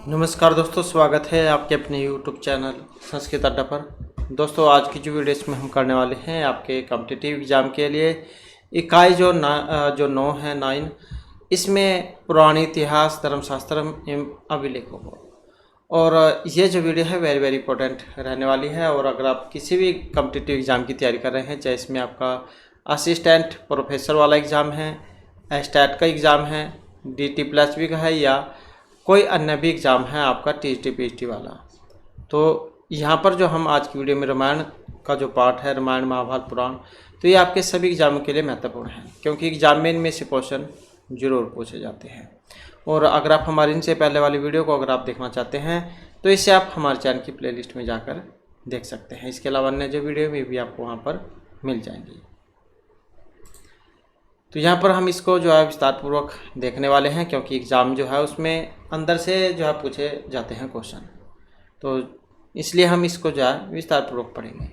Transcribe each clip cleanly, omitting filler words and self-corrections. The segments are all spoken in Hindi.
नमस्कार दोस्तों, स्वागत है आपके अपने YouTube चैनल संस्कृत अड्डा पर। दोस्तों, आज की जो वीडियो इसमें हम करने वाले हैं आपके कॉम्पिटिटिव एग्ज़ाम के लिए इकाई जो 9 है 9, इसमें पुरानी इतिहास, धर्मशास्त्र एवं अभिलेखों को। और ये जो वीडियो है वेरी इंपॉर्टेंट रहने वाली है। और अगर आप किसी भी कॉम्पिटिटिव एग्ज़ाम की तैयारी कर रहे हैं, चाहे इसमें आपका असिस्टेंट प्रोफेसर वाला एग्ज़ाम है, स्टैट का एग्ज़ाम है, DT+B का है, या कोई अन्य भी एग्ज़ाम है आपका TGT PGT वाला, तो यहाँ पर जो हम आज की वीडियो में रामायण का जो पार्ट है, रामायण महाभारत पुराण, तो ये आपके सभी एग्ज़ामों के लिए महत्वपूर्ण है, क्योंकि एग्जाम में इनमें से क्वेश्चन जरूर पूछे जाते हैं। और अगर आप हमारी इनसे पहले वाली वीडियो को अगर आप देखना चाहते हैं तो इसे आप हमारे चैनल की प्लेलिस्ट में जाकर देख सकते हैं। इसके अलावा अन्य जो वीडियो भी आपको वहाँ पर मिल जाएंगी। तो यहाँ पर हम इसको जो है विस्तारपूर्वक देखने वाले हैं, क्योंकि एग्ज़ाम जो है उसमें अंदर से जो है पूछे जाते हैं क्वेश्चन, तो इसलिए हम इसको जो है विस्तारपूर्वक पढ़ेंगे।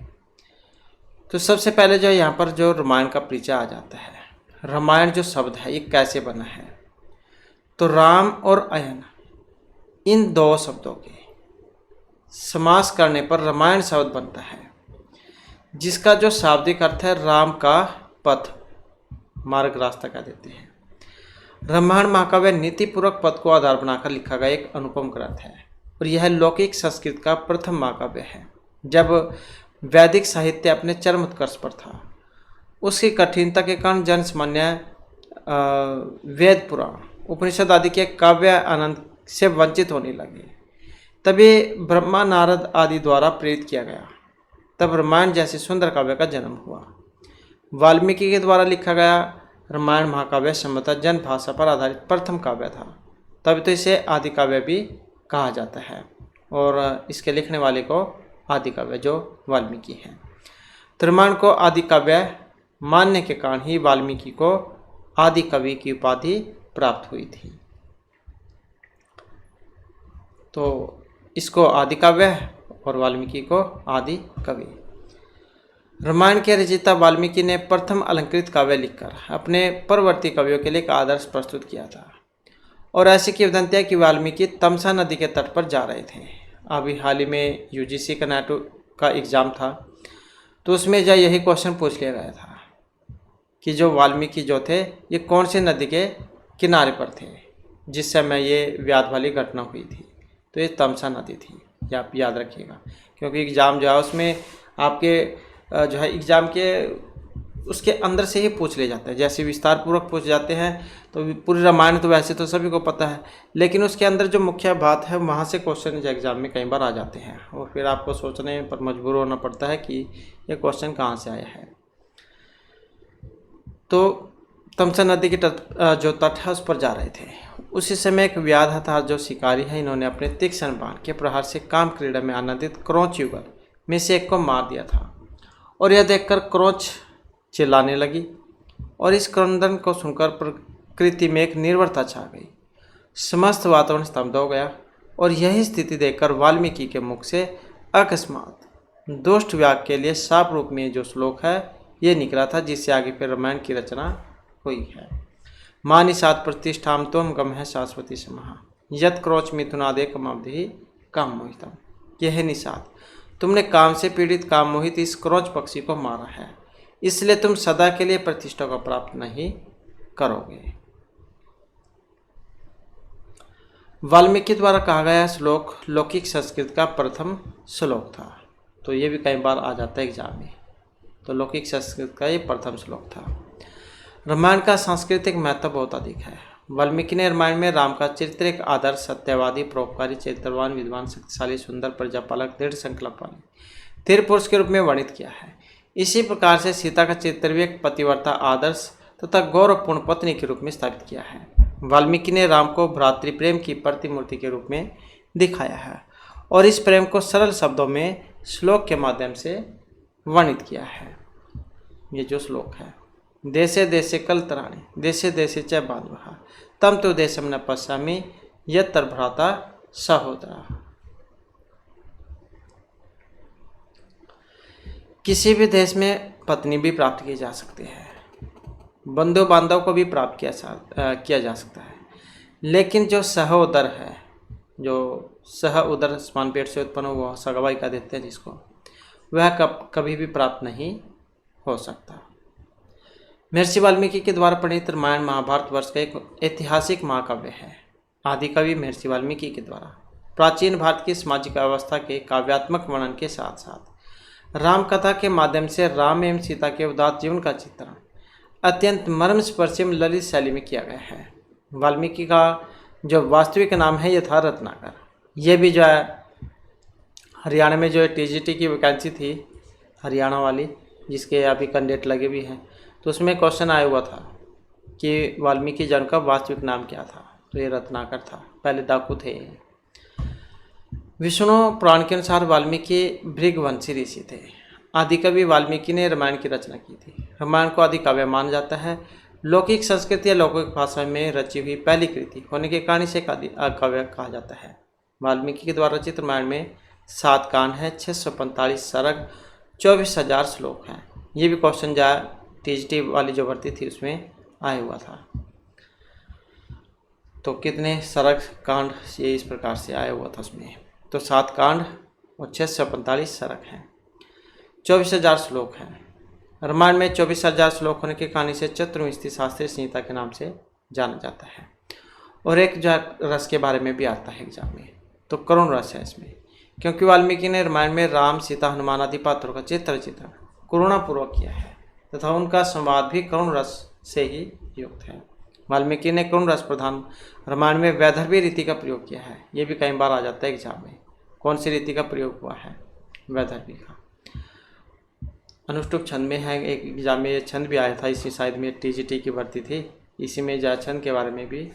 तो सबसे पहले जो यहाँ पर जो रामायण का परिचय आ जाता है। रामायण जो शब्द है ये कैसे बना है, तो राम और अयन इन दो शब्दों के समास करने पर रामायण शब्द बनता है, जिसका जो शाब्दिक अर्थ है राम का पथ, मार्ग, रास्ता कह देते हैं। रामायण महाकाव्य नीतिपूर्वक पद को आधार बनाकर लिखा गया एक अनुपम ग्रंथ है, और यह लौकिक संस्कृत का प्रथम महाकाव्य है। जब वैदिक साहित्य अपने चरम उत्कर्ष पर था, उसकी कठिनता के कारण जन सामान्य वेद, पुराण, उपनिषद आदि के काव्य आनंद से वंचित होने लगे। तभी ब्रह्मा, नारद आदि द्वारा प्रेरित किया गया, तब रामायण जैसे सुंदर काव्य का जन्म हुआ। वाल्मीकि के द्वारा लिखा गया रामायण महाकाव्य संभवतः जन भाषा पर आधारित प्रथम काव्य था, तभी तो इसे आदि काव्य भी कहा जाता है। और इसके लिखने वाले को आदि काव्य जो वाल्मीकि हैं। तो रामायण को आदि काव्य मानने के कारण ही वाल्मीकि को आदि कवि की उपाधि प्राप्त हुई थी। तो इसको आदि काव्य और वाल्मीकि को आदि कवि। रामायण के रचयिता वाल्मीकि ने प्रथम अलंकृत काव्य लिखकर अपने परवर्ती कवियों के लिए एक आदर्श प्रस्तुत किया था। और ऐसी किंवदंती है कि वाल्मीकि तमसा नदी के तट पर जा रहे थे। अभी हाल ही में UGC का NET का एग्ज़ाम था, तो उसमें जो यही क्वेश्चन पूछ लिया गया था कि जो वाल्मीकि जो थे ये कौन से नदी के किनारे पर थे जिस समय ये व्याध वाली घटना हुई थी। तो ये तमसा नदी थी, ये आप याद रखिएगा, क्योंकि एग्ज़ाम जो है उसमें आपके जो है एग्ज़ाम के उसके अंदर से ही पूछ ले जाते हैं। जैसे विस्तार पूर्वक पूछ जाते हैं, तो पूरी रामायण तो वैसे तो सभी को पता है, लेकिन उसके अंदर जो मुख्य बात है वहाँ से क्वेश्चन जो एग्ज़ाम में कई बार आ जाते हैं, और फिर आपको सोचने पर मजबूर होना पड़ता है कि ये क्वेश्चन कहाँ से आया है। तो तमसा नदी के जो तट है उस पर जा रहे थे। उसी समय एक व्याध हथार जो शिकारी है, इन्होंने अपने तीक्ष्ण बाण के प्रहार से काम क्रीड़ा में आनंदित क्रोच युगल में से एक को मार दिया था। और यह देखकर क्रोच चिल्लाने लगी, और इस क्रंदन को सुनकर प्रकृति में एक निर्भरता छा गई। समस्त वातावरण स्तब्ध हो गया, और यही स्थिति देखकर वाल्मीकि के मुख से अकस्मात दुष्ट व्याग के लिए शाप रूप में जो श्लोक है ये निकला था, जिससे आगे फिर रामायण की रचना हुई है। मां निषाद प्रतिष्ठाम तोम गम है शाश्वती समाह यत क्रोच मिथुनादे कमावधि काम मोहितम। यह निषाद, तुमने काम से पीड़ित काम मोहित इस क्रोच पक्षी को मारा है, इसलिए तुम सदा के लिए प्रतिष्ठा को प्राप्त नहीं करोगे। वाल्मीकि द्वारा कहा गया श्लोक लौकिक संस्कृत का प्रथम श्लोक था, तो ये भी कई बार आ जाता है एग्जाम में। तो लौकिक संस्कृत का ये प्रथम श्लोक था। रामायण का सांस्कृतिक महत्व बहुत अधिक है। वाल्मीकि ने रामायण में राम का चरित्र एक आदर्श, सत्यवादी, परोपकारी, चरित्रवान, विद्वान, शक्तिशाली, सुंदर, प्रजापालक, दृढ़ संकल्प वाले धीर पुरुष के रूप में वर्णित किया है। इसी प्रकार से सीता का चरित्र भी एक पतिव्रता, आदर्श तथा गौरवपूर्ण पत्नी के रूप में स्थापित किया है। वाल्मीकि ने राम को भ्रातृप्रेम की प्रतिमूर्ति के रूप में दिखाया है, और इस प्रेम को सरल शब्दों में श्लोक के माध्यम से वर्णित किया है। ये जो श्लोक है, देशे देशे कलतराणि देशे देशे च बांधवः तम तो देशम न पश्यामि यत्र भ्राता सहोदरा। किसी भी देश में पत्नी भी प्राप्त की जा सकती है, बंधु बांधव को भी प्राप्त किया जा सकता है, लेकिन जो सहोदर है जो सह उदर स्मान पेट से उत्पन्न हो, वह सगवाई का देते हैं जिसको, वह कभी भी प्राप्त नहीं हो सकता। महर्षि वाल्मीकि के द्वारा प्रणीत रामायण महाभारत वर्ष का एक ऐतिहासिक महाकाव्य है। आदिकवि महर्षि वाल्मीकि के द्वारा प्राचीन भारत की सामाजिक अवस्था के काव्यात्मक वर्णन के साथ साथ राम कथा के माध्यम से राम एवं सीता के उदात्त जीवन का चित्रण अत्यंत मर्मस्पर्शी ललित शैली में किया गया है। वाल्मीकि का जो वास्तविक नाम है ये था रत्नाकर। ये भी जो है हरियाणा में जो है टीजीटी की वैकेंसी थी हरियाणा वाली, जिसके अभी कैंडिडेट लगे भी हैं, तो उसमें क्वेश्चन आया हुआ था कि वाल्मीकि जन का वास्तविक नाम क्या था, तो ये रत्नाकर था, पहले डाकू थे। विष्णु पुराण के अनुसार वाल्मीकि भृगवंशी ऋषि थे। आदिकवि वाल्मीकि ने रामायण की रचना की थी। रामायण को आदिकाव्य माना जाता है। लौकिक संस्कृति या लौकिक भाषा में रची हुई पहली कृति होने के कारण इसे काव्य कहा जाता है। वाल्मीकि के द्वारा रचित रामायण में 7 कांड है, 645 सर्ग, 24,000 श्लोक हैं। ये भी क्वेश्चन जो टीजीटी वाली जो भर्ती थी उसमें आया हुआ था। तो कितने सर्ग कांड ये इस प्रकार से आया हुआ था उसमें, तो 7 कांड और 645 सर्ग हैं, 24,000 श्लोक हैं। रामायण में 24,000 श्लोक होने के कारण इसे चतुर्विंशति शास्त्रीय संहिता के नाम से जाना जाता है। और एक जो रस के बारे में भी आता है एग्जाम में, तो करुण रस है इसमें, क्योंकि वाल्मीकि ने रामायण में राम, सीता, हनुमान आदि पात्रों का चित्रण करुणापूर्वक किया है तथा उनका संवाद भी करुण रस से ही युक्त है। वाल्मीकि ने करुण रस प्रधान रामायण में वैदर्भी रीति का प्रयोग किया है। ये भी कई बार आ जाता है एग्जाम में, कौन सी रीति का प्रयोग हुआ है, वैदर्भी का। अनुष्टुप छंद में है, एक एग्जाम में ये छंद भी आया था, इसी शायद में टीजीटी की भर्ती थी, इसी में जा छंद के बारे में भी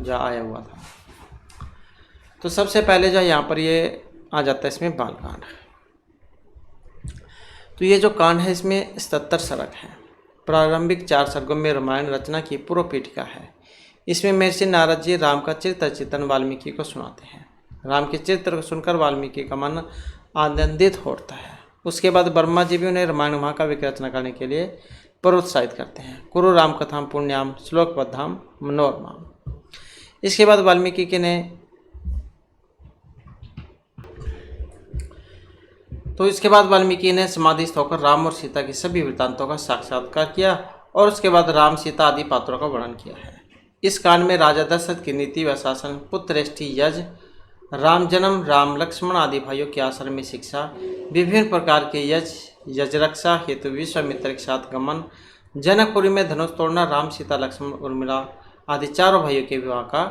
जा आया हुआ था। तो सबसे पहले जो यहाँ पर ये आ जाता है इसमें बालकांड। तो ये जो कांड है इसमें 77 सर्ग हैं। प्रारंभिक 4 सर्गों में रामायण रचना की पूर्व पीठिका है। इसमें महर्षि नारद जी राम का चरित्र चित्रण वाल्मीकि को सुनाते हैं। राम के चरित्र को सुनकर वाल्मीकि का मन आनंदित होता है। उसके बाद ब्रह्मा जी भी उन्हें रामायण महाकाव्य की रचना करने के लिए प्रोत्साहित करते हैं। कुरु राम कथाम पुण्याम श्लोकबद्धाम मनोरमाम। इसके बाद वाल्मीकि ने समाधिस्थ होकर राम और सीता की सभी वृत्तांतों का साक्षात्कार किया और उसके बाद राम, सीता आदि पात्रों का वर्णन किया है। इस कांड में राजा दशरथ की नीति व शासन, पुत्रेष्टि यज, राम जन्म, राम लक्ष्मण आदि भाइयों के आश्रम में शिक्षा, विभिन्न प्रकार के यजरक्षा हेतु विश्वामित्र के साथ गमन, जनकपुरी में धनुष तोड़ना, राम, सीता, लक्ष्मण, उर्मिला आदि चारों भाइयों के विवाह का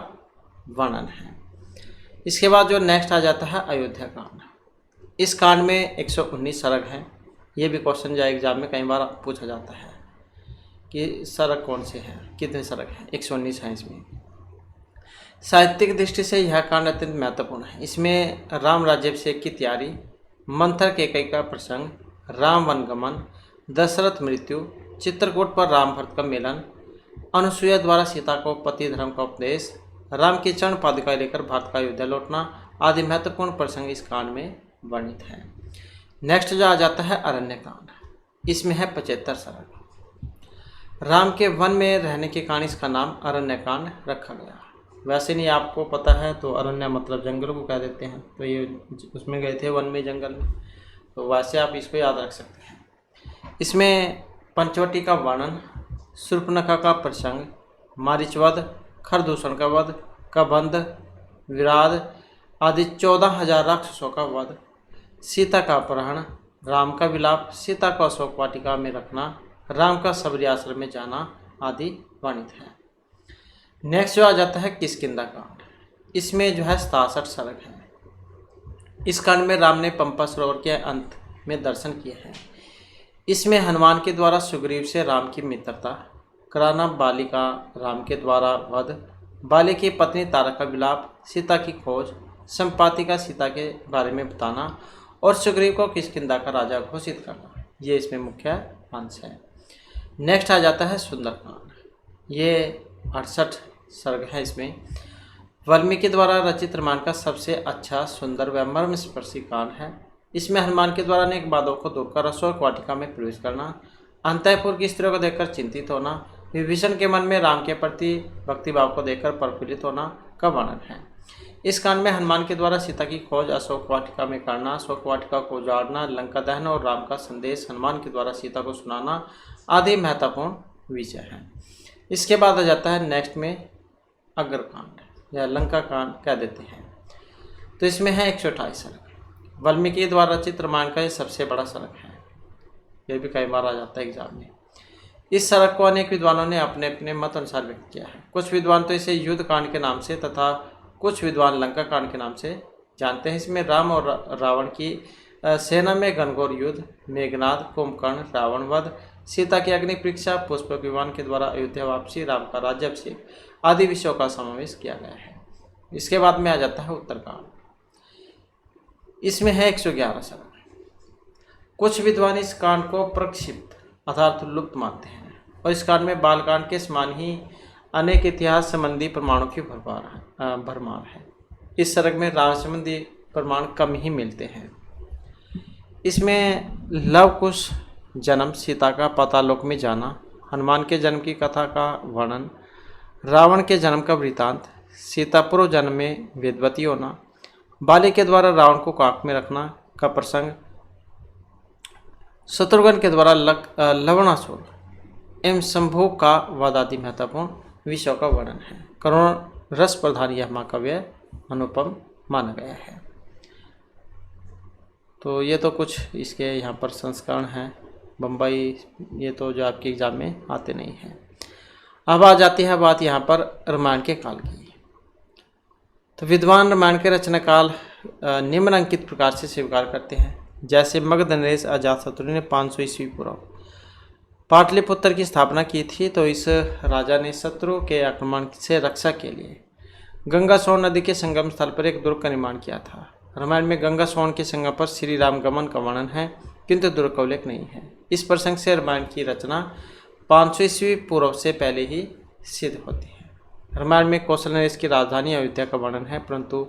वर्णन है। इसके बाद जो नेक्स्ट आ जाता है अयोध्या कांड। इस कांड में 119 सर्ग हैं। ये भी क्वेश्चन जो एग्जाम में कई बार पूछा जाता है कि सर्ग कौन से हैं, कितने सर्ग हैं। 119 हैं इसमें। साहित्यिक दृष्टि से यह कांड अत्यंत महत्वपूर्ण है। इसमें राम राज्याभिषेक की तैयारी, मंथर कैकेयी का प्रसंग, राम वनगमन, दशरथ मृत्यु, चित्रकूट पर राम भरत का मिलन, अनुसुईया द्वारा सीता को पति धर्म का उपदेश, राम की चरण पादुकाएं लेकर भारत का अयोध्या लौटना आदि महत्वपूर्ण प्रसंग इस कांड में वर्णित है। नेक्स्ट जो आ जाता है अरण्य कांड। इसमें है 75 सर्ग। राम के वन में रहने के कारण इसका नाम अरण्य कांड रखा गया। वैसे नहीं आपको पता है तो अरण्य मतलब जंगलों को कह देते हैं, तो ये उसमें गए थे वन में, जंगल में, तो वैसे आप इसको याद रख सकते हैं। इसमें पंचवटी का वर्णन, शूर्पणखा का प्रसंग, मारीचवध, खरदूषण का वध, कबंध, विराध आदि 14,000 राक्षसों का वध, सीता का अपहरण, राम का विलाप, सीता को अशोक वाटिका में रखना, राम का सबरी आश्रम में जाना आदि वर्णित है। नेक्स्ट जो आ जाता है किष्किंधा कांड। इसमें जो है 67 सर्ग हैं। इस कांड में राम ने पंपा सरोवर के अंत में दर्शन किए हैं। इसमें हनुमान के द्वारा सुग्रीव से राम की मित्रता कराना, बाली का राम के द्वारा वध, बाली की पत्नी तारा का विलाप, सीता की खोज, संपाति का सीता के बारे में बताना और सुग्रीव को किष्किंधा का राजा घोषित करना, ये इसमें मुख्य अंश है। नेक्स्ट आ जाता है सुंदरकांड। ये 68 सर्ग है। इसमें वाल्मीकि द्वारा रचित रामायण का सबसे अच्छा, सुंदर व मर्मस्पर्शी कांड है। इसमें हनुमान के द्वारा अनेक बातों को दूरकर अशोक वाटिका में प्रवेश करना, अंतःपुर की स्त्रियों को देखकर चिंतित होना, विभीषण के मन में राम के प्रति भक्तिभाव को देखकर प्रफुल्लित होना, का वर्णन है। इस कांड में हनुमान के द्वारा सीता की खोज, अशोक वाटिका में करना, अशोक वाटिका को उजाड़ना, लंका दहन और राम का संदेश हनुमान के द्वारा सीता को सुनाना आदि महत्वपूर्ण विषय हैं। इसके बाद आ जाता है नेक्स्ट में अग्रकांड या लंका कांड कह देते हैं। तो इसमें है 128 सर्ग। वाल्मीकि द्वारा रचित रामायण का ये सबसे बड़ा सर्ग है। यह भी कई बार आ जाता है एग्जाम में। इस सर्ग को अनेक विद्वानों ने अपने अपने मत अनुसार व्यक्त किया है। कुछ विद्वान तो इसे युद्ध कांड के नाम से तथा कुछ विद्वान लंका कांड के नाम से जानते हैं। इसमें राम और रावण की सेना में घनघोर युद्ध, मेघनाद, कुंभकर्ण, रावण वध, सीता की अग्नि परीक्षा, पुष्पक विमान के द्वारा अयोध्या वापसी, राम का राज्याभिषेक आदि विषयों का समावेश किया गया है। इसके बाद में आ जाता है उत्तरकांड। इसमें है 111 सर्ग। कुछ विद्वान इस कांड को प्रक्षिप्त अर्थात लुप्त मानते हैं और इस कांड में बालकांड के समान ही अनेक इतिहास संबंधी प्रमाणों की भरमार है। इस सर्ग में राम संबंधी प्रमाण कम ही मिलते हैं। इसमें लव कुश जन्म, सीता का पातालोक में जाना, हनुमान के जन्म की कथा का वर्णन, रावण के जन्म का वृतांत, सीता पूर्व जन्म में वेदवती होना, बाली के द्वारा रावण को काख में रखना का प्रसंग, शत्रुघ्न के द्वारा लवणासुर एवं शंभु का वध आदि महत्वपूर्ण विषयों का वर्णन है। करुण रस प्रधान यह महाकाव्य अनुपम माना गया है। तो ये तो कुछ इसके यहाँ पर संस्करण हैं। बम्बई ये तो जो आपके एग्जाम में आते नहीं हैं। अब आ जाती है बात यहाँ पर रामायण के काल की। तो विद्वान रामायण के रचना काल निम्नलिखित प्रकार से स्वीकार करते हैं। जैसे मगध नरेश अजातशत्रु ने 500 ईस्वी पूर्व पाटलिपुत्र की स्थापना की थी, तो इस राजा ने शत्रु के आक्रमण से रक्षा के लिए गंगा सोन नदी के संगम स्थल पर एक दुर्ग का निर्माण किया था। रामायण में गंगा सोन के संगम पर श्री राम गमन का वर्णन है, किंतु दुर्ग का उल्लेख नहीं है। इस प्रसंग से रामायण की रचना 500 ईस्वी पूर्व से पहले ही सिद्ध होती है। रामायण में कौशल नरेश की राजधानी अयोध्या का वर्णन है, परंतु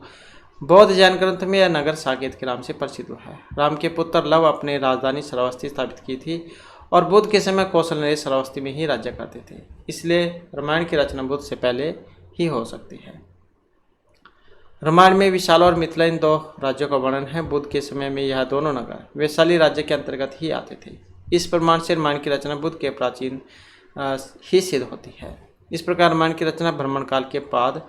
बौद्ध जैन ग्रंथ में यह नगर साकेत के नाम से प्रसिद्ध हुआ है। राम के पुत्र लव अपने राजधानी श्रावस्ती स्थापित की थी और बुद्ध के समय कौशल नरेश श्रावस्ती में ही राज्य करते थे। इसलिए रामायण की रचना बुद्ध से पहले ही हो सकती है। रामायण में विशाल और मिथिला इन दो राज्यों का वर्णन है। बुद्ध के समय में यह दोनों नगर वैशाली राज्य के अंतर्गत ही आते थे। इस प्रमाण से रामायण की रचना बुद्ध के प्राचीन ही सिद्ध होती है। इस प्रकार रामायण की रचना भ्रमण काल के बाद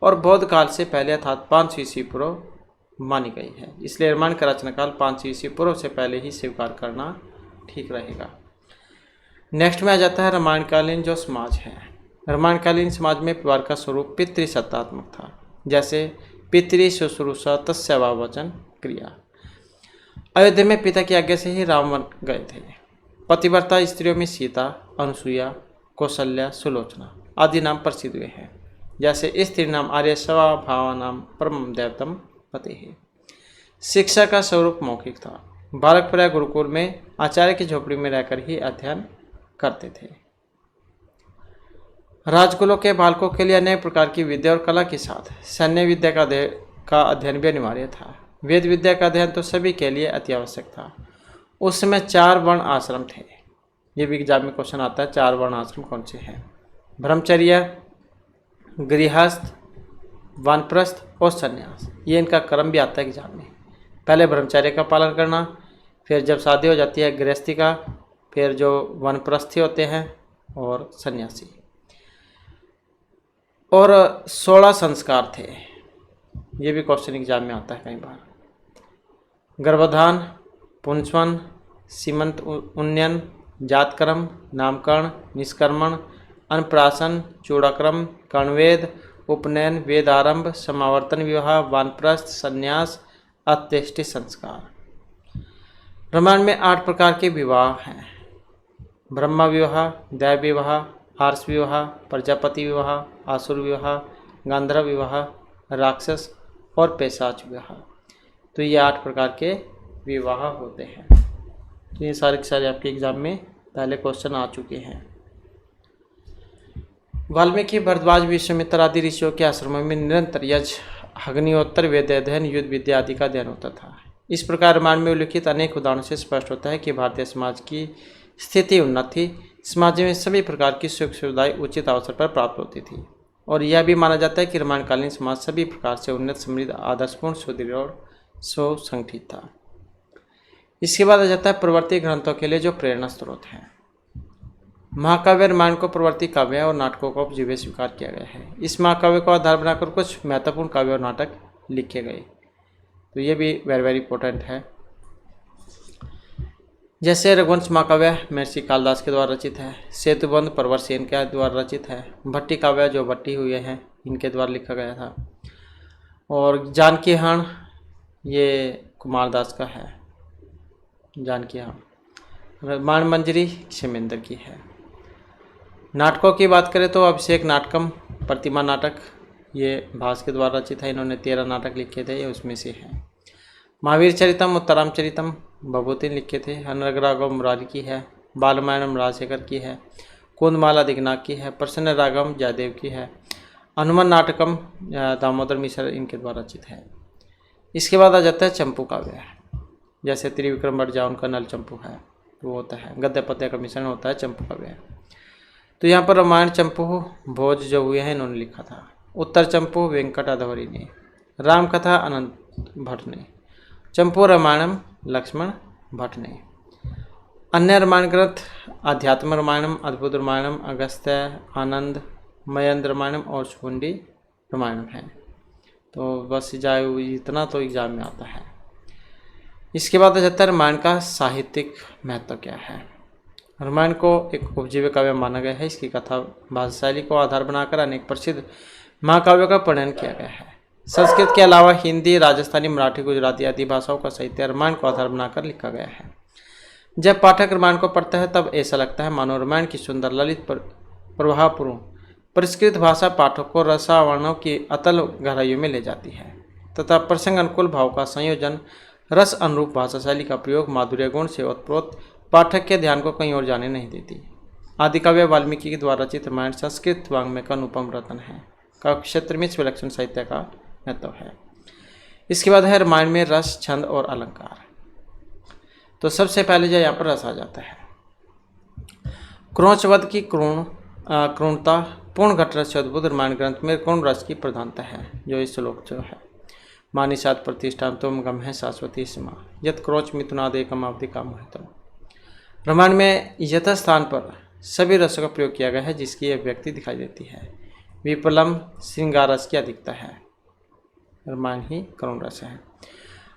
और बौद्ध काल से पहले अर्थात 500 ईस्वी पूर्व मानी गई है। इसलिए रामायण का रचना काल 500 ईस्वी पूर्व से पहले ही स्वीकार करना ठीक रहेगा। नेक्स्ट में आ जाता है रामायणकालीन जो समाज है। रामायणकालीन समाज में परिवार का स्वरूप पितृसत्तात्मक था। जैसे पितृ शुश्रूषा तस्य वचन क्रिया। अयोध्या में पिता की आज्ञा से ही राम बन गए थे। पतिव्रता स्त्रियों में सीता, अनुसुईया, कौशल्या, सुलोचना आदि नाम प्रसिद्ध हुए हैं। जैसे स्त्री नाम आर्यसवा, भावा नाम परम देवतम पते है। शिक्षा का स्वरूप मौखिक था। बालक प्राय गुरुकुल में आचार्य की झोपड़ी में रहकर ही अध्ययन करते थे। राजकुलों के बालकों के लिए अनेक प्रकार की विद्या और कला के साथ सैन्य विद्या का अध्ययन भी अनिवार्य था। वेद विद्या का अध्ययन तो सभी के लिए अति आवश्यक था। उस समय 4 वर्ण आश्रम थे। ये भी एग्जाम में क्वेश्चन आता है, 4 वर्ण आश्रम कौन से हैं? ब्रह्मचर्य, गृहस्थ, वानप्रस्थ और संन्यास। ये इनका क्रम भी आता है एग्जाम में। पहले ब्रह्मचर्य का पालन करना, फिर जब शादी हो जाती है गृहस्थी का, फिर जो वानप्रस्थी होते हैं और सन्यासी। और 16 संस्कार थे। ये भी क्वेश्चन एग्जाम में आता है कई बार। गर्भधान, पुंसवन, सीमंत उन्नयन, जातकर्म, नामकरण, निष्कर्मण, अन्नप्राशन, चूड़ाक्रम, कर्णवेद, उपनयन, वेदारंभ, समावर्तन विवाह, वानप्रस्थ, संन्यास, अंत्येष्टि संस्कार। रामायण में 8 प्रकार के विवाह हैं। ब्रह्मा विवाह, दैव विवाह, आर्ष विवाह, प्रजापति विवाह, आसुर विवाह, गांधर्व विवाह, राक्षस और पैशाच विवाह। तो ये 8 प्रकार के विवाह होते हैं। तो ये सारे के सारे आपके एग्जाम में पहले क्वेश्चन आ चुके हैं। वाल्मीकि, भरद्वाज, विश्वामित्र आदि ऋषियों के आश्रमों में निरंतर यज्ञ, अग्निहोत्र, वेद अध्ययन, युद्ध विद्या आदि का अध्ययन होता था। इस प्रकार रामायण में उल्लिखित अनेक उदाहरणों से स्पष्ट होता है कि भारतीय समाज की स्थिति उन्नत थी। समाज में सभी प्रकार की सुख सुविधाएं उचित अवसर पर प्राप्त होती थी। और यह भी माना जाता है कि रामायणकालीन समाज सभी प्रकार से उन्नत, समृद्ध, आदर्शपूर्ण, सुदृढ़ और सुसंगठित था। इसके बाद आ जाता है प्रवर्ती ग्रंथों के लिए जो प्रेरणा स्रोत हैं। महाकाव्य रामायण को प्रवर्ती काव्य और नाटकों का उपजीव्य स्वीकार किया गया है। इस महाकाव्य को आधार बनाकर कुछ महत्वपूर्ण काव्य और नाटक लिखे गए, तो ये भी वेरी वेरी इंपॉर्टेंट है। जैसे रघुवंश महाकाव्य महर्षि कालिदास के द्वारा रचित है, सेतुबंध प्रवरसेन के द्वारा रचित है, भट्टी काव्य जो भट्टी हुए हैं इनके द्वारा लिखा गया था, और जानकी हरण ये कुमारदास का है, जानकी हरण। रामायण मंजरी क्षेमेंद्र की है। नाटकों की बात करें तो अभिषेक नाटकम, प्रतिमा नाटक ये भास के द्वारा रचित है, इन्होंने 13 नाटक लिखे थे, ये उसमें से है। महावीर चरितम, उत्तराम चरितम भभूति लिखे थे, अनुरागम मुरारी की है, बालरामायणम राजशेखर की है, कुंदमाला दिग्नाग की है, प्रसन्न रागम जयदेव की है, हनुमान नाटकम दामोदर मिश्र इनके द्वारा रचित है। इसके बाद आ जाता है चंपू काव्य, जैसे त्रिविक्रम भट्ट जा उनका नल चंपू है, तो वो होता है गद्य पद्य का मिश्रण होता है चंपू काव्य। तो यहाँ पर रामायण चंपू भोज जो हुए हैं इन्होंने लिखा था, उत्तर चंपू वेंकट अधवरी ने, राम कथा अनंत भट्ट ने, चंपू रामायणम लक्ष्मण भट्ट ने। अन्य रामायण ग्रंथ आध्यात्म रामायणम, अद्भुत रामायणम, अगस्त्य आनंद मयंद्र रामायणम और शुकुंडी रामायणम है। तो बस जाए इतना तो एग्जाम में आता है। इसके बाद आ जाता है रामायण का साहित्यिक महत्व क्या है। रामायण को एक उपजीव्य काव्य माना गया है। इसकी कथा भाषा शैली को आधार बनाकर अनेक प्रसिद्ध महाकाव्यों का वर्णन किया गया है। संस्कृत के अलावा हिंदी, राजस्थानी, मराठी, गुजराती आदि भाषाओं का साहित्य रामायण को आधार बनाकर लिखा गया है। जब पाठक रामायण को पढ़ता है तब ऐसा लगता है मानो रामायण की सुंदर, ललित, प्रभावपूर्ण, परिष्कृत भाषा पाठक को रसावर्णों की अतल गहराइयों में ले जाती है तथा प्रसंग अनुकूल भाव का संयोजन, रस अनुरूप भाषा शैली का प्रयोग, माधुर्य गुण से ओतप्रोत पाठक के ध्यान को कहीं और जाने नहीं देती। आदिकाव्य वाल्मीकि के द्वारा रचित रामायण संस्कृत वाङ्मय का अनुपम रत्न है, का क्षेत्र में विलक्षण साहित्य का महत्व है। इसके बाद है रामायण में रस, छंद और अलंकार। तो सबसे पहले जो यहाँ पर रस आ जाता है, क्रोचवध की क्रूरता पूर्ण घट रस से अद्भुत रामायण ग्रंथ में क्रूण रस की प्रधानता है। जो इस श्लोक जो है, मानिषाद प्रतिष्ठान तुम गम है शाश्वती सीमा यत क्रोच मिथुनाद एकम अवधि काम है। तो रामायण में यथास्थान पर सभी रसों का प्रयोग किया गया है, जिसकी अभिव्यक्ति दिखाई देती है। विपलम श्रृंगार रस की अधिकता है, रामायण ही करुण रस है।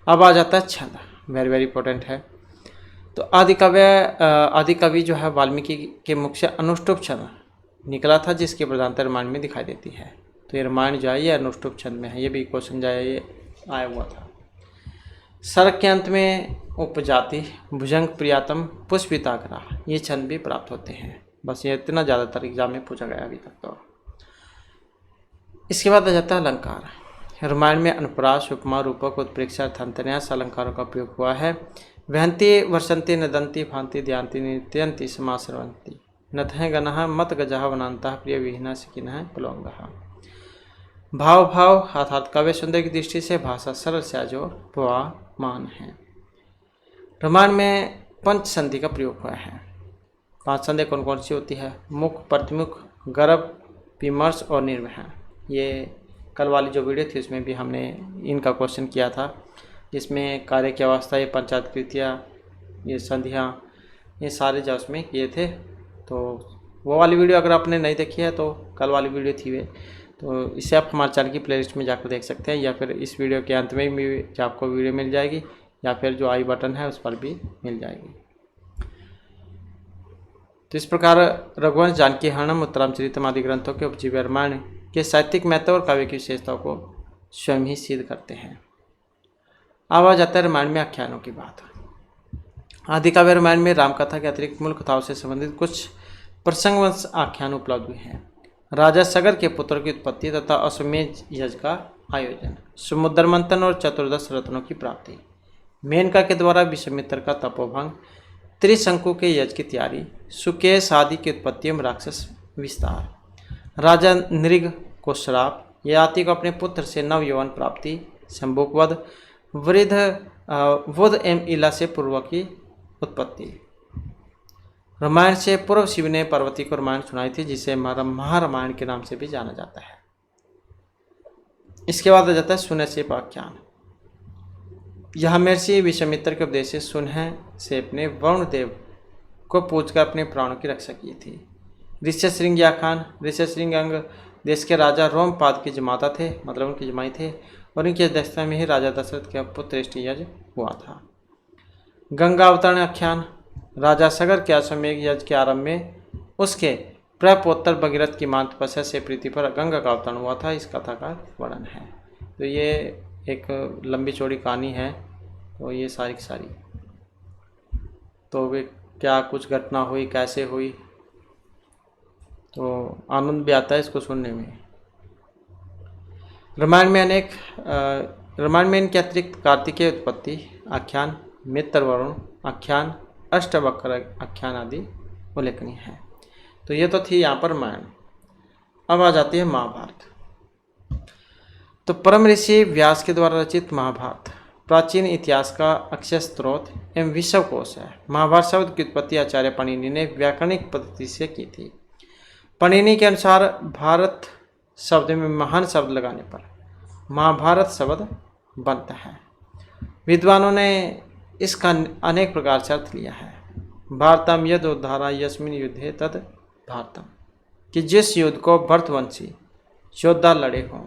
अब आ जाता है छंद, वेरी वेरी इंपॉर्टेंट है। तो आदिकवि जो है वाल्मीकि के मुख से अनुष्टुप छंद निकला था, जिसकी प्रधानता रामायण में दिखाई देती है। तो ये रामायण जो है ये अनुष्टुप छंद में है, ये भी क्वेश्चन जो है ये आया हुआ था। सर्ग के अंत में उपजाति, भुजंग, प्रियातम, पुष्पिताग्रा ये छंद भी प्राप्त होते हैं। बस ये इतना ज़्यादातर एग्जाम में पूछा गया अभी तक। तो इसके बाद आ जाता है अलंकार। रामायण में अनुप्रास, उपमा, रूपक, उत्प्रेक्षा, अर्थान्यास अलंकारों का प्रयोग हुआ है। वहंती, वर्षंती, नदंती, भांति, ध्यांति, नृत्यंती, समासरवंती, नथः गणः मत गजः वनान्तः प्रिय विहीनः सिकिनः प्लवंगः। भाव अर्थात काव्य सुंदर की दृष्टि से भाषा सरल स्याजो मान है। रामायण में पंच संधि का प्रयोग हुआ है। 5 संधि कौन कौन सी होती है? मुख, प्रतिमुख, गर्भ, विमर्श और निर्वह। ये कल वाली जो वीडियो थी उसमें भी हमने इनका क्वेश्चन किया था, जिसमें कार्य की अवस्था, ये पंचायत कृतियाँ, ये संधियाँ, ये सारे जो उसमें किए थे। तो वो वाली वीडियो अगर आपने नहीं देखी है तो कल वाली वीडियो थी वे, तो इसे आप हमारे चैनल की प्लेलिस्ट में जाकर देख सकते हैं, या फिर इस वीडियो के अंत में भी आपको वीडियो मिल जाएगी, या फिर जो आई बटन है उस पर भी मिल जाएगी। तो इस प्रकार रघुवंश, जानकी हरणम, उत्तरामचरितम आदि ग्रंथों के उपजीव्य रामायण के साहित्यिक महत्व और काव्य की विशेषताओं को स्वयं ही सिद्ध करते हैं। अब आ जाता है रामायण में आख्यानों की बात। आदिकाव्य रामायण में रामकथा के अतिरिक्त मूल कथाओं से संबंधित कुछ प्रसंगवश आख्यान उपलब्ध हैं। राजा सगर के पुत्र की उत्पत्ति तथा अश्वमेध यज्ञ का आयोजन, समुद्र मंथन और चतुर्दश रत्नों की प्राप्ति, मेनका के द्वारा विश्वामित्र का तपोभंग, त्रिशंकु के यज्ञ की तैयारी, सुकेश आदि की उत्पत्ति एवं राक्षस विस्तार, राजा नृग को श्राप, ययाति को अपने पुत्र से नव यौवन प्राप्ति, शंभुक वध, वध एवं इला से पूर्व की उत्पत्ति। रामायण से पूर्व शिव ने पार्वती को रामायण सुनाई थी, जिसे महारामायण के नाम से भी जाना जाता है। इसके बाद आ जाता है सुनहसेप आख्यान। यह महर्षि विश्वामित्र के उपदेश से सुनह से अपने वरुण देव को पूछकर अपने प्राणों की रक्षा की थी। ऋष्यशृंग आख्यान। ऋष्यशृंग अंग देश के राजा रोमपाद के जमाता थे, मतलब उनके जमाई थे, और इनकी अध्यक्षता में ही राजा दशरथ के पुत्र यज्ञ हुआ था। गंगा अवतरण आख्यान। राजा सगर के अश्वमेघ यज्ञ के आरंभ में उसके प्रपोत्र भगीरथ की मान तपस्या से पृथ्वी पर गंगा का अवतरण हुआ था। इस कथा का वर्णन है। तो ये एक लंबी चौड़ी कहानी है, तो ये सारी की सारी, तो वे क्या कुछ घटना हुई, कैसे हुई, तो आनंद भी आता है इसको सुनने में। रामायण में इनके अतिरिक्त कार्तिकेय उत्पत्ति आख्यान, मित्र वरुण आख्यान, अष्टवक्र आख्यान आदि उल्लेखनीय है। तो ये तो थी यहाँ पर रामायण। अब आ जाती है महाभारत। तो परम ऋषि व्यास के द्वारा रचित महाभारत प्राचीन इतिहास का अक्षय स्रोत एवं विश्वकोश है। महाभारत शब्द की उत्पत्ति आचार्य पाणिनि ने व्याकरणिक पद्धति से की थी। पाणिनि के अनुसार भारत शब्द में महान शब्द लगाने पर महाभारत शब्द बनता है। विद्वानों ने इसका अनेक प्रकार से अर्थ लिया है। भारतम यद उद्धारा यस्मिन युद्धे तद भारतम, कि जिस युद्ध को भरतवंशी योद्धा लड़े हों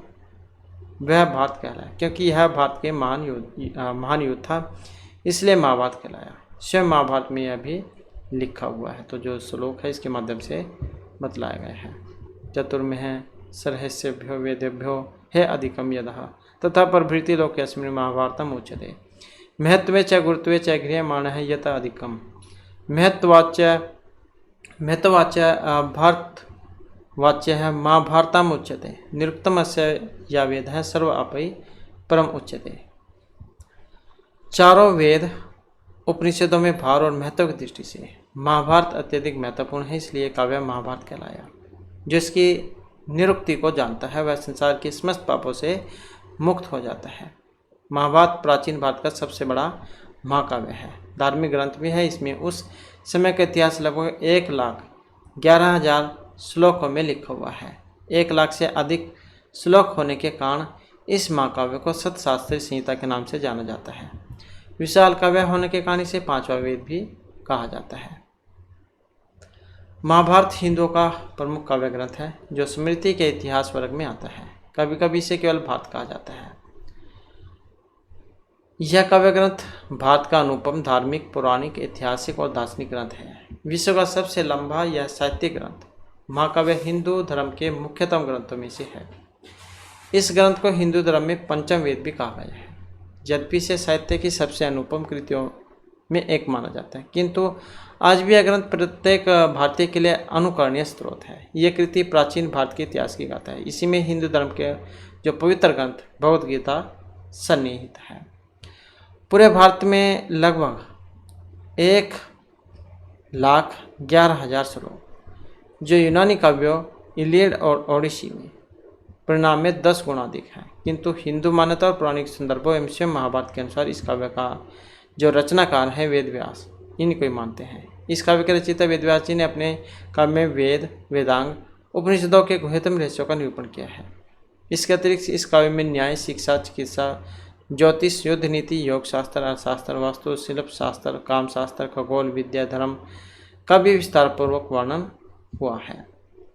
वह भारत कहलाया, क्योंकि यह भारत के महान युद्ध था, इसलिए महाभारत कहलाया। स्वयं महाभारत में यह भी लिखा हुआ है। तो जो श्लोक है इसके माध्यम से बतलाया गया है। चतुर्मह सरहस्यभ्यो वेदेभ्यो हे अधिकम यदः तथा प्रभृति लोकेस्मिन् महाभारतम उच्यते। महत्वे च गुरुत्वे च गृह्यमाणः यत अधिकम। महत्वाच्य भारतवाच्य है महाभारतम उच्यते। निरुक्तमस्य या वेद है सर्व अपि परम उच्यते। चारों वेद उपनिषदों में भार और महत्व की दृष्टि से महाभारत अत्यधिक महत्वपूर्ण है, इसलिए काव्य महाभारत कहलाया। जो इसकी निरुक्ति को जानता है वह संसार के समस्त पापों से मुक्त हो जाता है। महाभारत प्राचीन भारत का सबसे बड़ा महाकाव्य है। धार्मिक ग्रंथ भी है। इसमें उस समय का इतिहास लगभग 1,11,000 श्लोकों में लिखा हुआ है। 1 लाख से अधिक श्लोक होने के कारण इस महाकाव्य को सतशास्त्री संहिता के नाम से जाना जाता है। विशाल काव्य होने के कारण इसे 5वां वेद भी कहा जाता है। महाभारत हिंदुओं का प्रमुख काव्य ग्रंथ है जो स्मृति के इतिहास वर्ग में आता है। कभी कभी इसे केवल भारत कहा जाता है। यह काव्य ग्रंथ भारत का अनुपम धार्मिक, पौराणिक, ऐतिहासिक और दार्शनिक ग्रंथ है। विश्व का सबसे लंबा यह साहित्यिक ग्रंथ महाकाव्य हिंदू धर्म के मुख्यतम ग्रंथों में से है। इस ग्रंथ को हिंदू धर्म में पंचम वेद भी कहा गया है। यद्यपि इसे साहित्य की सबसे अनुपम कृतियों में एक माना जाता है, किंतु आज भी यह ग्रंथ प्रत्येक भारतीय के लिए अनुकरणीय स्रोत है। यह कृति प्राचीन भारत के इतिहास की गाथा है। इसी में हिंदू धर्म के जो पवित्र ग्रंथ भगवद गीता सन्निहित है। पूरे भारत में लगभग 1,11,000 श्लोक जो यूनानी काव्यों इलियड और ओडिसी में परिणाम में 10 गुना अधिक है, किंतु हिंदू मान्यता और पौराणिक संदर्भों एवं स्वयं महाभारत के अनुसार इस काव्य का जो रचनाकार है वेद व्यास, इनको ही मानते हैं। इस काव्य के रचयिता वेद व्यास जी ने अपने काव्य में वेद, वेदांग, उपनिषदों के गुह्यतम रहस्यों का निरूपण किया है। इसके अतिरिक्त इस काव्य में न्याय, शिक्षा, चिकित्सा, ज्योतिष, युद्ध नीति, योग शास्त्र, अर्थशास्त्र, वास्तु, शिल्प शास्त्र, काम शास्त्र, खगोल विद्या, धर्म का भी विस्तार पूर्वक वर्णन हुआ है।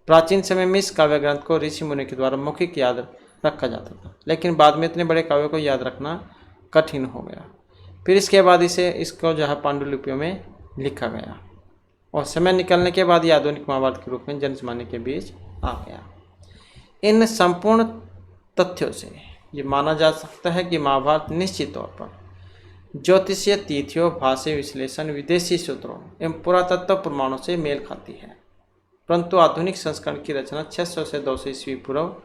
प्राचीन समय में इस काव्य ग्रंथ को ऋषि मुनि के द्वारा मौखिक याद रखा जाता था, लेकिन बाद में इतने बड़े काव्य को याद रखना कठिन हो गया। फिर इसके बाद इसको जो है पांडुलिपियों में लिखा गया और समय निकलने के बाद ये आधुनिक महाभारत के रूप में जनसामान्य के बीच आ गया। इन संपूर्ण तथ्यों से ये माना जा सकता है कि महाभारत निश्चित तौर पर ज्योतिषीय तिथियों, भाषा विश्लेषण, विदेशी सूत्रों एवं पुरातत्व प्रमाणों से मेल खाती है, परंतु आधुनिक संस्करण की रचना 600 से 200 ईस्वी पूर्व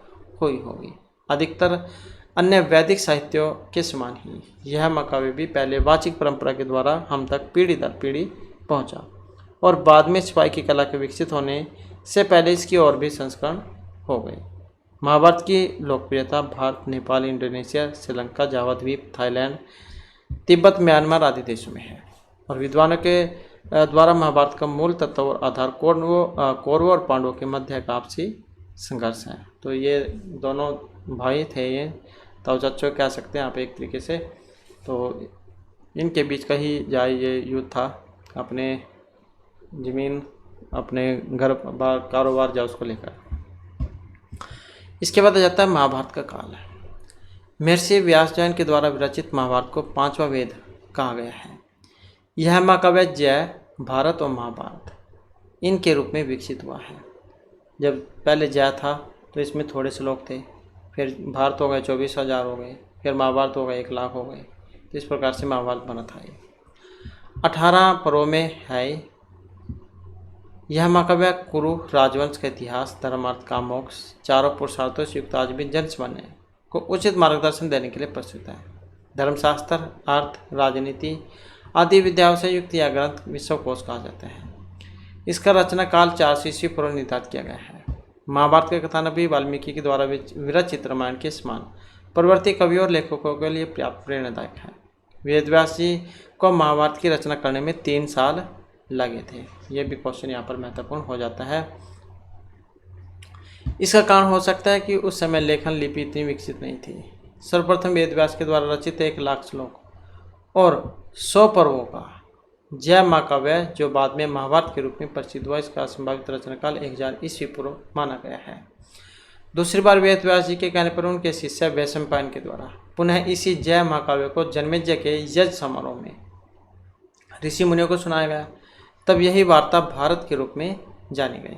हुई होगी। अधिकतर अन्य वैदिक साहित्यों के समान ही यह महाकाव्य भी पहले वाचिक परंपरा के द्वारा हम तक पीढ़ी दर पीढ़ी पहुंचा और बाद में छपाई की कला के विकसित होने से पहले इसकी और भी संस्करण हो गई। महाभारत की लोकप्रियता भारत, नेपाल, इंडोनेशिया, श्रीलंका, जावा द्वीप, थाईलैंड, तिब्बत, म्यांमार आदि देशों में है और विद्वानों के द्वारा महाभारत का मूल तत्व और आधार कौरवों और पांडवों के मध्य का आपसी संघर्ष है। तो ये दोनों भाई थे, ये ताऊ चाचो कह सकते हैं आप एक तरीके से। तो इनके बीच का ही ये युद्ध था, अपने ज़मीन, अपने घर बार कारोबार उसको लेकर। इसके बाद आ जाता है महाभारत का काल। महर्षि व्यासजैन के द्वारा विरचित महाभारत को 5वां वेद कहा गया है। यह महाकाव्य जय, भारत और महाभारत इनके रूप में विकसित हुआ है। जब पहले जय था तो इसमें थोड़े श्लोक थे, फिर भारत हो गए 24,000 हो गए, फिर महाभारत हो गए 1,00,000 हो गए। तो इस प्रकार से महाभारत बना था। ये 18 पर्वों में है। यह महाकाव्य कुरु राजवंश का इतिहास, धर्म, अर्थ, काम, मोक्ष चारों पुरुषार्थों से युक्त आज भी जनसामान्य को उचित मार्गदर्शन देने के लिए प्रस्तुत है। धर्मशास्त्र, अर्थ, राजनीति आदि विद्याओं से युक्त यह ग्रंथ विश्वकोश कहा जाता है। इसका रचना काल 400 ईस्वी पूर्व निर्धारित किया गया है। महाभारत का कथानक भी वाल्मीकि के द्वारा विरचित रामायण के समान परवर्ती कवियों और लेखकों के लिए पर्याप्त प्रेरणादायक है। वेदव्यास जी को महाभारत की रचना करने में 3 साल लगे थे। यह भी क्वेश्चन यहाँ पर महत्वपूर्ण हो जाता है। इसका कारण हो सकता है कि उस समय लेखन लिपि इतनी विकसित नहीं थी। सर्वप्रथम वेदव्यास के द्वारा रचित 1,00,000 श्लोक और 100 पर्वों का जय महाकाव्य, जो बाद में महाभारत के रूप में प्रसिद्ध हुआ, इसका संभावित रचना काल 1000 ईस्वी पूर्व माना गया है। दूसरी बार वेदव्यास जी के कहने पर उनके शिष्य वैशंपायन के द्वारा पुनः इसी जय महाकाव्य को जन्मेजय के यज्ञ समारोह में ऋषि मुनियों को सुनाया गया। तब यही वार्ता भारत के रूप में जानी गई।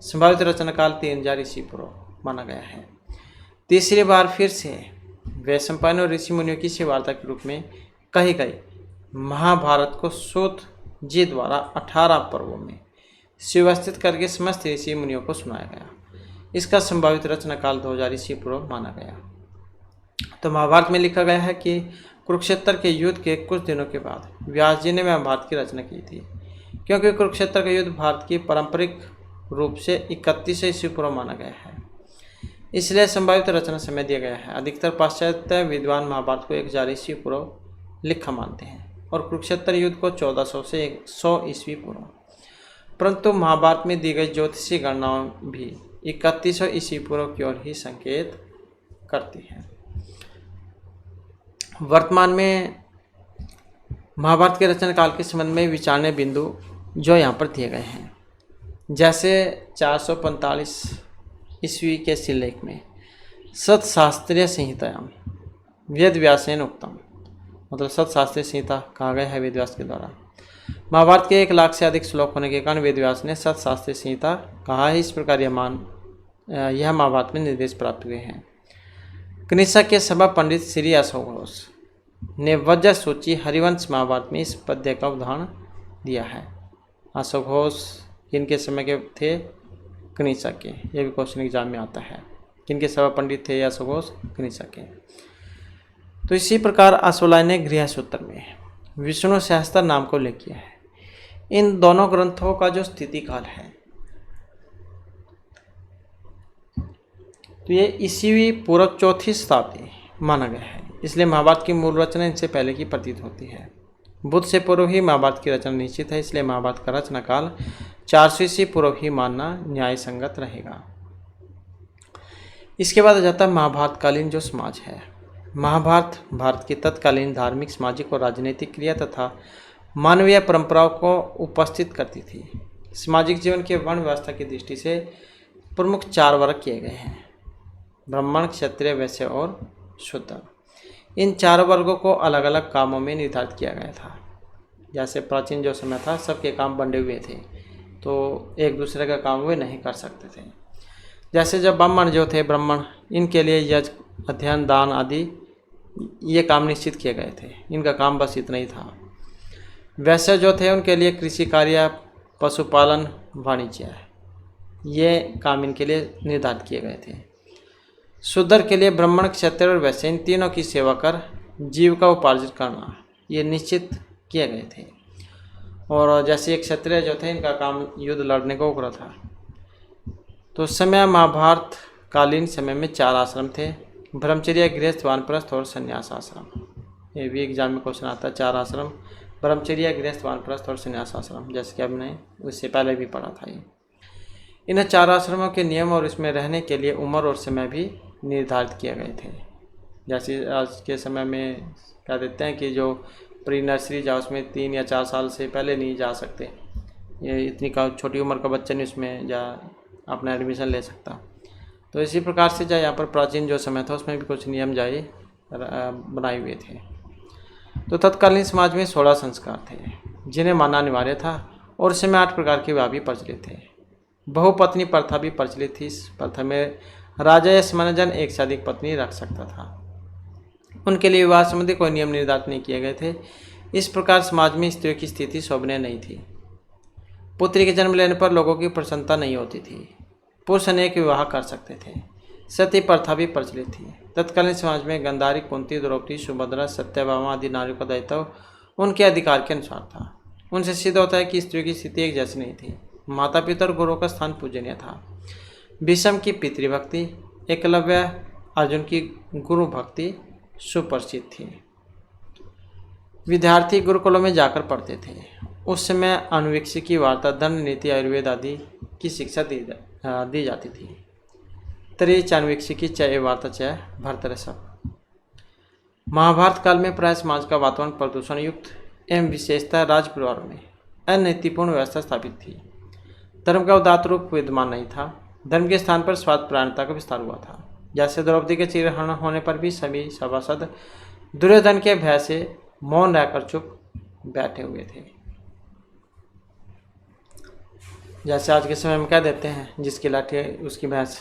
संभावित रचना काल 3000 ईस्वी पूर्व माना गया है। तीसरी बार फिर से वैशंपायन और ऋषि मुनियों की सी वार्ता के रूप में कही गई महाभारत को सूत जी द्वारा 18 पर्वों में सुव्यवस्थित करके समस्त ऋषि मुनियों को सुनाया गया। इसका संभावित रचना काल 2000 ईस्वी पूर्व माना गया। तो महाभारत में लिखा गया है कि कुरुक्षेत्र के युद्ध के कुछ दिनों के बाद व्यास जी ने महाभारत की रचना की थी। क्योंकि कुरुक्षेत्र का युद्ध भारत की पारंपरिक रूप से 31 ईस्वी पूर्व माना गया है, इसलिए संभावित रचना समय दिया गया है। अधिकतर पाश्चात्य विद्वान महाभारत को 1000 ईस्वी पूर्व लिखा मानते हैं और कुरुक्षेत्र युद्ध को 1400 से 100 ईस्वी पूर्व। परंतु महाभारत में दी गई ज्योतिषीय गणनाओं भी 3100 ईस्वी पूर्व की ओर ही संकेत करती हैं। वर्तमान में महाभारत के रचना काल के संबंध में विचारने बिंदु जो यहाँ पर दिए गए हैं, जैसे 445 ईस्वी के शिलालेख में सतशास्त्रीय संहितायाम वेद व्यासेन उक्तम, मतलब सतशास्त्रीय संहिता कहा गया है वेदव्यास के द्वारा। महाभारत के 1,00,000 से अधिक श्लोक होने के कारण वेदव्यास ने सतशास्त्रीय संहिता कहा है। इस प्रकार यह महाभारत में निर्देश प्राप्त हुए हैं। कनिष्क के सभा पंडित श्री अशोक ने वज्र सूची हरिवंश महाभारत में इस पद्य का उदाहरण दिया है। अशोक घोष किनके समय के थे? कनिष्क के। यह भी क्वेश्चन एग्जाम में आता है, किनके सभा पंडित थे अशोक घोष? कनिष्क के। तो इसी प्रकार आशोलाय ने गृहसूत्र में विष्णु सहस्त्र नाम को उल्लेख किया है। इन दोनों ग्रंथों का जो स्थिति काल है तो ये ईस्वी पूर्व 4वीं शताब्दी माना गया है, इसलिए महाभारत की मूल रचना इनसे पहले की प्रतीत होती है। बुद्ध से पूर्व ही महाभारत की रचना निश्चित है, इसलिए महाभारत का रचना काल 400 ईस्वी पूर्व ही मानना न्याय संगत रहेगा। इसके बाद आ जाता है महाभारतकालीन जो समाज है। महाभारत भारत की तत्कालीन धार्मिक, सामाजिक और राजनीतिक क्रिया तथा मानवीय परंपराओं को उपस्थित करती थी। सामाजिक जीवन के वर्ण व्यवस्था की दृष्टि से प्रमुख 4 वर्ग किए गए हैं: ब्राह्मण, क्षत्रिय, वैश्य और शूद्र। इन 4 वर्गों को अलग अलग कामों में निर्धारित किया गया था। जैसे प्राचीन जो समय था सबके काम बंटे हुए थे, तो एक दूसरे का काम वे नहीं कर सकते थे। जैसे जब ब्राह्मण जो थे, ब्राह्मण, इनके लिए यज्ञ, अध्ययन, दान आदि ये काम निश्चित किए गए थे, इनका काम बस इतना ही था। वैश्य जो थे उनके लिए कृषि कार्य, पशुपालन, वाणिज्य, ये काम इनके लिए निर्धारित किए गए थे। शूद्र के लिए ब्राह्मण, क्षत्रिय और वैश्य, इन तीनों की सेवा कर जीव का उपार्जन करना ये निश्चित किए गए थे। और जैसे एक क्षत्रिय जो थे इनका काम युद्ध लड़ने को उकरा था। तो समय महाभारत कालीन समय में 4 आश्रम थे: ब्रह्मचर्य, गृहस्थ, वानप्रस्थ और संन्यास आश्रम। ये भी एग्जाम में क्वेश्चन आता है। 4 आश्रम: ब्रह्मचर्य, गृहस्थ, वानप्रस्थ और संन्यास आश्रम, जैसे कि हमने उससे पहले भी पढ़ा था। ये इन 4 आश्रमों के नियम और इसमें रहने के लिए उम्र और समय भी निर्धारित किए गए थे। जैसे आज के समय में कह देते हैं कि जो प्री नर्सरी जाओ उसमें 3 या 4 साल से पहले नहीं जा सकते, ये इतनी छोटी उम्र का बच्चा नहीं उसमें जा अपना एडमिशन ले सकता। तो इसी प्रकार से जाए यहाँ पर प्राचीन जो समय था उसमें भी कुछ नियम जाए बनाए हुए थे। तो तत्कालीन समाज में 16 संस्कार थे जिन्हें मानना अनिवार्य था और इसमें 8 प्रकार के विवाह भी प्रचलित थे। बहुपत्नी प्रथा भी प्रचलित थी। इस प्रथा में राजा या सामान्यजन एक से अधिक पत्नी रख सकता था। उनके लिए विवाह संबंधी कोई नियम निर्धारित नहीं किए गए थे। इस प्रकार समाज में स्त्रियों की स्थिति शोभनीय नहीं थी। पुत्री के जन्म लेने पर लोगों की प्रसन्नता नहीं होती थी। पुरुष अनेक विवाह कर सकते थे। सती प्रथा भी प्रचलित थी। तत्कालीन समाज में गंधारी, कुंती, द्रौपदी, सुभद्रा, सत्यभामा आदि नारियों का दायित्व उनके अधिकार के अनुसार था। उनसे सिद्ध होता है कि स्त्रियों की स्थिति एक जैसी नहीं थी। माता पिता और गुरुओं का स्थान पूजनीय था। भीष्म की पितृभक्ति, एकलव्य अर्जुन की गुरु भक्ति सुप्रसिद्ध थी। विद्यार्थी गुरुकुलों में जाकर पढ़ते थे। उस समय अनुवीक्षिकी, वार्ता, दंड नीति, आयुर्वेद आदि की शिक्षा दी जाती थी। त्रि चान्वीक्षिकी, चय वार्ता, चय भर्तृषभ। महाभारत काल में प्राय समाज का वातावरण प्रदूषण युक्त एवं विशेषतः राज परिवारों में अनैतिकपूर्ण व्यवस्था स्थापित थी। धर्म का उदात्त रूप विद्यमान नहीं था। धर्म के स्थान पर स्वार्थ प्राणता का विस्तार हुआ था। जैसे द्रौपदी के चिरहरण होने पर भी सभी सभासद दुर्योधन के भय से मौन रहकर चुप बैठे हुए थे। जैसे आज के समय में कह देते हैं जिसकी लाठी है उसकी भैंस,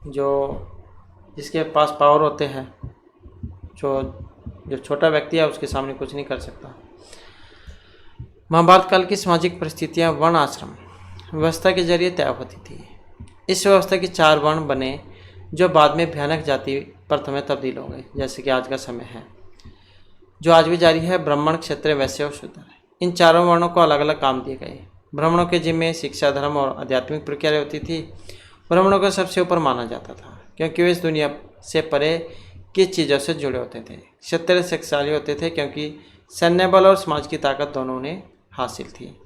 जिसके पास पावर होते हैं, जो छोटा व्यक्ति है उसके सामने कुछ नहीं कर सकता। महाभारत काल की सामाजिक परिस्थितियां वर्ण आश्रम व्यवस्था के जरिए तय होती थी। इस व्यवस्था के 4 वर्ण बने जो बाद में भयानक जाति प्रथा में तब्दील हो गए, जैसे कि आज का समय है जो आज भी जारी है। ब्राह्मण, क्षत्रिय, वैश्य और शूद्र। इन चारों वर्णों को अलग अलग काम दिए गए। ब्राह्मणों के जिम्मे शिक्षा, धर्म और आध्यात्मिक प्रक्रिया होती थी। ब्राह्मणों को सबसे ऊपर माना जाता था क्योंकि वे इस दुनिया से परे की चीज़ों से जुड़े होते थे। क्षत्रिय शक्तिशाली होते थे क्योंकि सैन्य बल और समाज की ताकत दोनों उन्हें हासिल थी।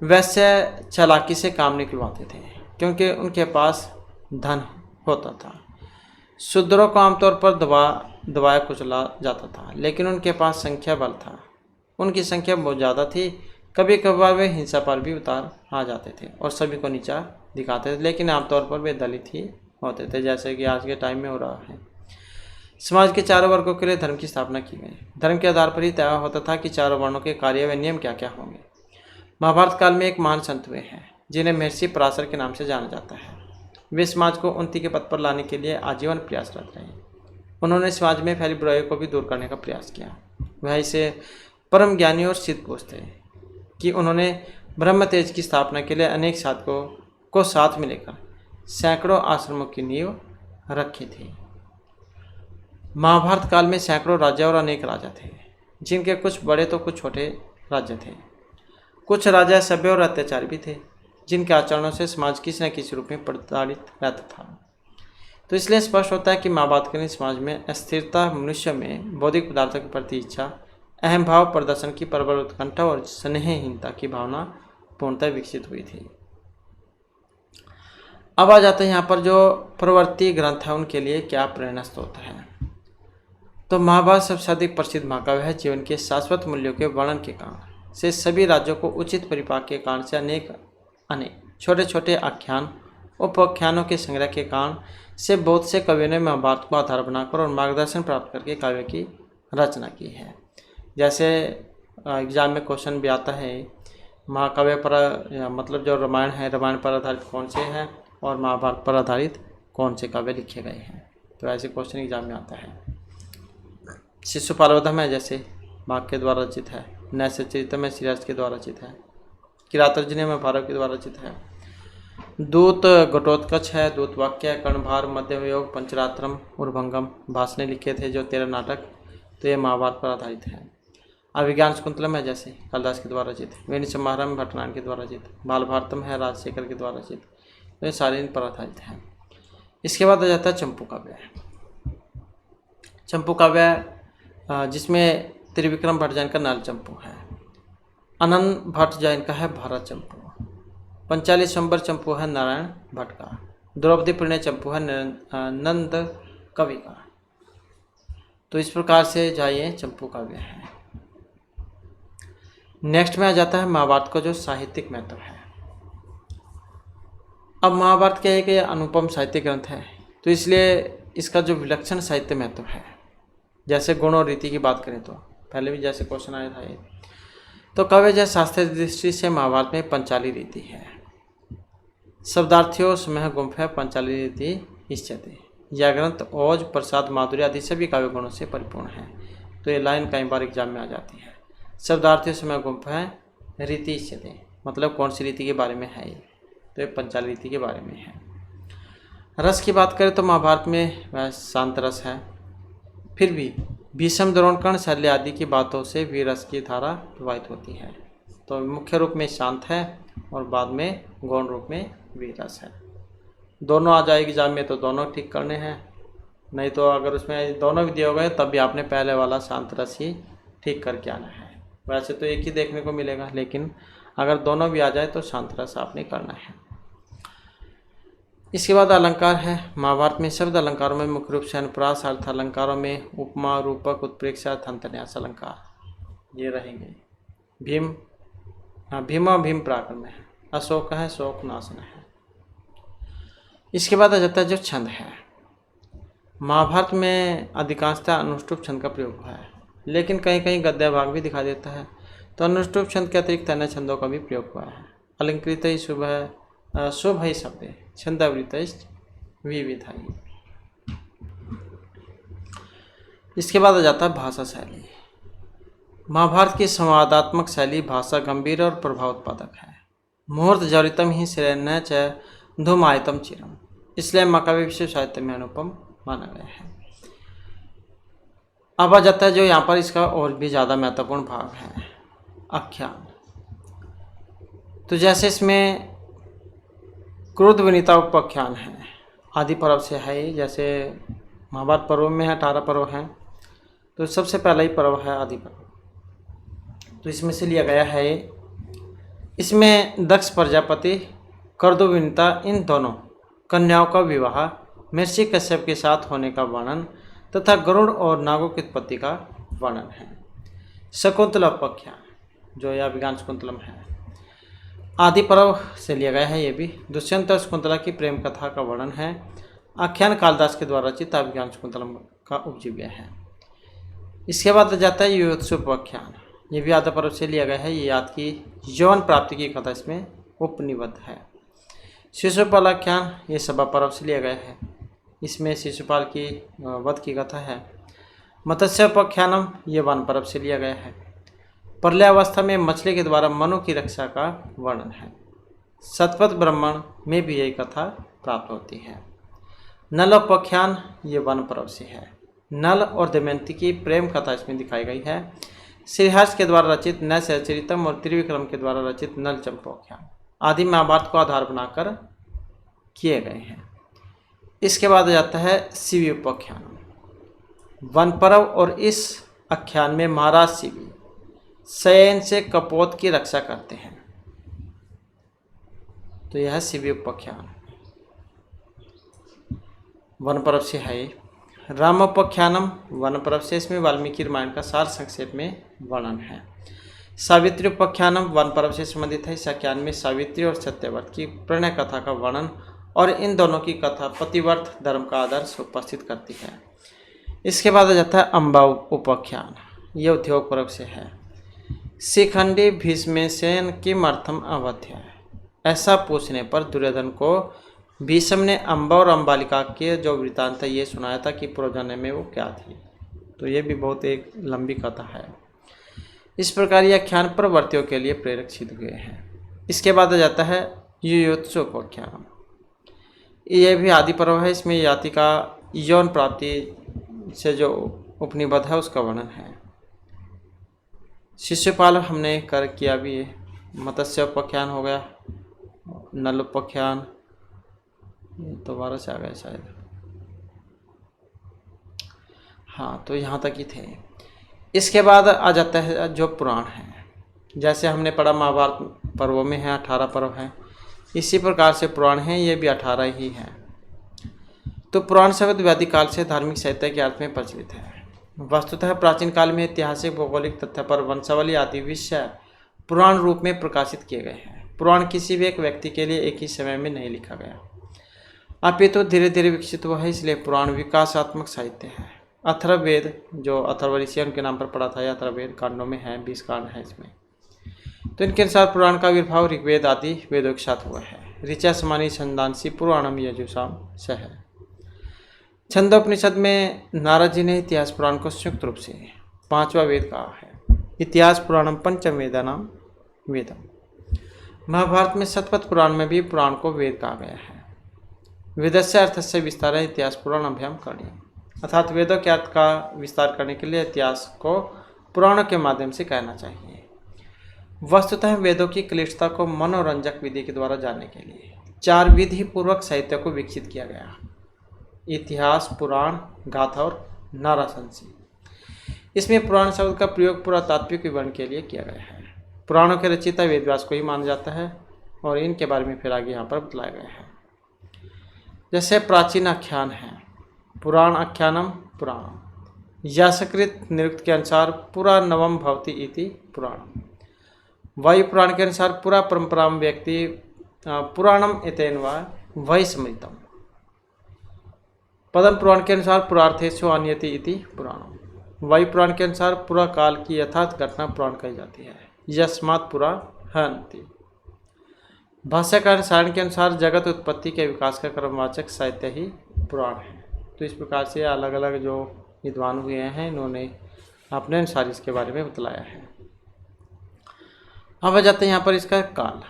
वैश्य चालाकी से काम निकलवाते थे क्योंकि उनके पास धन होता था। शूद्रों को आमतौर पर दबाया कुचला जाता था, लेकिन उनके पास संख्या बल था। उनकी संख्या बहुत ज़्यादा थी। कभी कभार वे हिंसा पर भी उतार आ जाते थे और सभी को नीचा दिखाते थे, लेकिन आमतौर पर वे दलित ही होते थे, जैसे कि आज के टाइम में हो रहा है। समाज के चारों वर्गों के लिए धर्म की स्थापना की गई। धर्म के आधार पर ही तय होता था कि चारों वर्णों के कार्य व नियम क्या क्या होंगे। महाभारत काल में एक महान संत हुए हैं जिन्हें महर्षि पराशर के नाम से जाना जाता है। वे समाज को उन्नति के पथ पर लाने के लिए आजीवन प्रयासरत रहे। उन्होंने समाज में फैली बुराइयों को भी दूर करने का प्रयास किया। वह इसे परम ज्ञानी और सिद्ध पुरुष थे कि उन्होंने ब्रह्म तेज की स्थापना के लिए अनेक साधकों को साथ में लेकर सैकड़ों आश्रमों की नींव रखी थी। महाभारत काल में सैकड़ों राज्य और अनेक राजा थे, जिनके कुछ बड़े तो कुछ छोटे राज्य थे। कुछ राजा सभ्य और अत्याचारी भी थे, जिनके आचरणों से समाज किसी न किसी रूप में प्रताड़ित रहता था। तो इसलिए स्पष्ट होता है कि महाभारतकालीन समाज में अस्थिरता, मनुष्य में बौद्धिक पदार्थों के प्रति इच्छा, अहम भाव, प्रदर्शन की प्रबल उत्कंठा और स्नेहहीनता की भावना पूर्णतः विकसित हुई थी। अब आ जाते हैं यहाँ पर जो प्रवर्ती ग्रंथ है उनके लिए क्या प्रेरणा स्रोत है। तो महाभारत सबसे अधिक प्रसिद्ध महाकाव्य है। जीवन के शाश्वत मूल्यों के वर्णन के कारण से सभी राज्यों को उचित परिपाक के कारण से अनेक छोटे छोटे आख्यान, उपाख्यानों के संग्रह के कारण से बहुत से कवियों ने महाभारत को आधार बनाकर और मार्गदर्शन प्राप्त करके काव्य की रचना की है। जैसे एग्जाम में क्वेश्चन भी आता है महाकाव्य पर मतलब जो रामायण है, रामायण पर आधारित कौन से हैं और महाभारत पर आधारित कौन से काव्य लिखे गए हैं। तो ऐसे क्वेश्चन एग्जाम में आता है। शिशुपालवधम है जैसे माघ के द्वारा रचित है। नैषधीयचरितम है श्रीहर्ष के द्वारा रचित है। किरातार्जुनीय में भारत के द्वारा रचित है। दूत घटोत्कच है। दूत वाक्य है। कर्णभार, मध्यमयोग, पंचरात्रम, उर्भंगम भाषण लिखे थे जो 13 नाटक, तो ये महाभारत पर आधारित है। अभिज्ञान शकुंतलम है जैसे कालिदास के द्वारा रचित। वेणु समारंभ भट्टनारायण के द्वारा रचित। बाल भारतम है राजशेखर के द्वारा रचित। तो ये सारे इन पर आधारित हैं। इसके बाद आ जाता है चंपू काव्य। चंपू काव्य जिसमें त्रिविक्रम भट्ट जैन का नल चंपू है। अनंत भट्ट जैन का है भारत चंपू। 45 स्वयंवर चंपू है नारायण भट्ट का। द्रौपदी परिणय चंपू है नंद कवि का। तो इस प्रकार से जाइए चंपू काव्य है। नेक्स्ट में आ जाता है महाभारत का जो साहित्यिक महत्व है। अब महाभारत क्या है कि अनुपम साहित्य ग्रंथ है, तो इसलिए इसका जो विलक्षण साहित्य महत्व है, जैसे गुण और रीति की बात करें तो पहले भी जैसे क्वेश्चन आया था ये, तो काव्य जैसे शास्त्रीय दृष्टि से महाभारत में पंचाली रीति है। शब्दार्थियों समय गुम्फे पंचाली रीति इच्छते। यह ग्रंथ ओज प्रसाद माधुर्य आदि सभी काव्य गुणों से परिपूर्ण है। तो ये लाइन कई बार एग्जाम में आ जाती है। शब्दार्थियों समय गुम्फे रीति इच्छते, मतलब कौन सी रीति के बारे में है ये, तो ये पंचाली रीति के बारे में है। रस की बात करें तो महाभारत में वह शांत रस है, फिर भी भीष्म द्रोण कर्ण शल्य आदि की बातों से वीर रस की धारा प्रवाहित होती है। तो मुख्य रूप में शांत है और बाद में गौण रूप में वीर रस है। दोनों आ जाए एग्जाम में तो दोनों ठीक करने हैं, नहीं तो अगर उसमें दोनों भी दिए हो गए तब भी आपने पहले वाला शांत रस ही ठीक करके आना है। वैसे तो एक ही देखने को मिलेगा, लेकिन अगर दोनों भी आ जाए तो शांत रस आपने करना है। इसके बाद अलंकार है। महाभारत में शब्द अलंकारों में मुख्य रूप से अनुप्रास, अर्थ अलंकारों में उपमा, रूपक, उत्प्रेक्षा, अंतन्यास अलंकार ये रहेंगे। भीम भीम प्राकरण में है। अशोक है, शोक नाशन है। इसके बाद आ जाता है जो छंद है। महाभारत में अधिकांशतः अनुष्टुप छंद का प्रयोग हुआ है, लेकिन कहीं कहीं गद्य भाग भी दिखा देता है। तो अनुष्टुप छंद के अतिरिक्त अन्य छंदों का भी प्रयोग हुआ है। अलंकृत ही शुभ ही शब्द छंदावृत विविधाई। इसके बाद आ जाता है भाषा शैली। महाभारत की संवादात्मक शैली भाषा गंभीर और प्रभाव उत्पादक है। मुहूर्त जरितम ही श्रेण्य च धूमायतम चिरम, इसलिए महाकाव्य विश्व साहित्य में अनुपम माना गया है। अब आ जाता है जो यहाँ पर इसका और भी ज़्यादा महत्वपूर्ण भाग है, आख्यान। तो जैसे इसमें क्रोध विनीता उपाख्यान है, आदि पर्व से है ये। जैसे महाभारत पर्व में है 18 पर्व हैं, तो सबसे पहला ही पर्व है आदि पर्व। तो इसमें से लिया गया है, इसमें दक्ष प्रजापति, कर्दो विनीता इन दोनों कन्याओं का विवाह महर्षि कश्यप के साथ होने का वर्णन तथा गरुड़ और नागों की उत्पत्ति का वर्णन है। शकुंतला उपाख्यान जो यह अभिज्ञान शकुंतलम है, आदि पर्व से लिया गया है। ये भी दुष्यंत और शकुंतला की प्रेम कथा का वर्णन है। आख्यान कालिदास के द्वारा रचित अभिज्ञान शकुंतलम का उपजीव्य है। इसके बाद जाता है युयोत्सु उपाख्यान, ये भी आदि पर्व से लिया गया है। ये याद की यौवन प्राप्ति की कथा इसमें उपनिबद्ध है। शिशुपाल आख्यान ये सभा पर्व से लिया गया है, इसमें शिशुपाल की वध की कथा है। मत्स्य उपाख्यानम ये वन पर्व से लिया गया है। प्रलयावस्था में मछली के द्वारा मनु की रक्षा का वर्णन है। सतपथ ब्राह्मण में भी यही कथा प्राप्त होती है। नल उपाख्यान ये वन पर्व से है। नल और दमयंती की प्रेम कथा इसमें दिखाई गई है। श्रीहर्ष के द्वारा रचित नैसचरितम और त्रिविक्रम के द्वारा रचित नल चंपोख्यान आदि महाभारत को आधार बनाकर किए गए हैं। इसके बाद आ जाता है शिवी उपाख्यान, वन पर्व, और इस आख्यान में महाराज शिवी शयन से कपोत की रक्षा करते हैं। तो यह है शिवी उपाख्यान, वन पर्व से है। रामोपाख्यानम वन पर्व से, इसमें वाल्मीकि रामायण का सार संक्षेप में वर्णन है। सावित्री उपाख्यानम वन पर्व से संबंधित है। इस आख्यान में सावित्री और सत्यव्रत की प्रणय कथा का वर्णन और इन दोनों की कथा पतिव्रत धर्म का आदर्श उपस्थित करती है। इसके बाद आ जाता है अम्बा उपाख्यान, यह उद्योग पर्व से है। शिखंडी भीष्मसेन किम अर्थम अवध्य है, ऐसा पूछने पर दुर्योधन को भीष्म ने अम्बा और अम्बालिका के जो वृत्तांत है ये सुनाया था कि पूर्वजन्म में वो क्या थी। तो ये भी बहुत एक लंबी कथा है। इस प्रकार यह आख्यान प्रवर्तियों के लिए प्रेरक सिद्ध हुए हैं। इसके बाद आ जाता है युयोत्सु उपाख्यान, यह भी आदि पर्व है। इसमें याति का यौन प्राप्ति से जो उपनिबद्ध है उसका वर्णन है। शिशुपाल हमने कर किया भी है। मत्स्य उपाख्यान हो गया, नल उपाख्यान दोबारा से आ गए शायद, हाँ तो यहाँ तक ही थे। इसके बाद आ जाता है जो पुराण है। जैसे हमने पढ़ा महाभारत पर्वों में है 18 पर्व है। इसी प्रकार से पुराण हैं, ये भी 18 ही हैं। तो पुराण शब्द वैदिक काल से धार्मिक साहित्य के अर्थ में प्रचलित है। वस्तुतः प्राचीन काल में ऐतिहासिक भौगोलिक तथ्य पर वंशावली आदि विषय पुराण रूप में प्रकाशित किए गए हैं। पुराण किसी भी एक व्यक्ति के लिए एक ही समय में नहीं लिखा गया, अपितु धीरे धीरे विकसित हुआ है, इसलिए पुराण विकासात्मक साहित्य है। अथर्ववेद जो अथर्व ऋषि उनके नाम पर पड़ा था, यह अथर्ववेद कांडों में है, 20 कांड है इसमें। तो इनके अनुसार पुराण का आविर्भाव ऋग्वेद आदि वेदों के साथ हुआ है। ऋचा समानी छंदांसी पुराणम यजुषाम स है। छंदोपनिषद में नारद जी ने इतिहास पुराण को संयुक्त रूप से 5वां वेद कहा है। इतिहास पुराणम पंचम वेदानाम वेदम। महाभारत में शतपथ पुराण में भी पुराण को वेद कहा गया है। वेदस्य अर्थस्य विस्तार इतिहास पुराण अभ्याम करणीय, अर्थात वेदों के अर्थ का विस्तार करने के लिए इतिहास को पुराणों के माध्यम से कहना चाहिए। वस्तुतः वेदों की क्लिष्टता को मनोरंजक विधि के द्वारा जानने के लिए 4 विधि पूर्वक साहित्य को विकसित किया गया: इतिहास, पुराण, गाथा और नाराशंसी। इसमें पुराण शब्द का प्रयोग पूरा तात्विक विवरण के लिए किया गया है। पुराणों के रचयिता वेदव्यास को ही माना जाता है और इनके बारे में फिर आगे यहाँ पर बतलाया गया है। जैसे प्राचीन आख्यान है, पुराण आख्यानम पुराणम, यासकृत निरुक्त के अनुसार पुरा नवम भवति इति पुराणम। वायु पुराण के अनुसार पुरा परंपराम व्यक्ति पुराणम एतेन वा वही स्मृतम। पद्म पुराण के अनुसार पुरार्थेषु आन्यति इति पुराणम। वायु पुराण के अनुसार पुरा काल की यथार्थ घटना पुराण कही जाती है, यस्मात् पुरा हन्ति। भाष्यकार रसायन के अनुसार जगत उत्पत्ति के विकास का क्रमवाचक साहित्य ही पुराण है। तो इस प्रकार से अलग अलग जो विद्वान हुए हैं इन्होंने अपने अनुसार इसके बारे में बतलाया है। अब आ जाते हैं यहाँ पर इसका काल।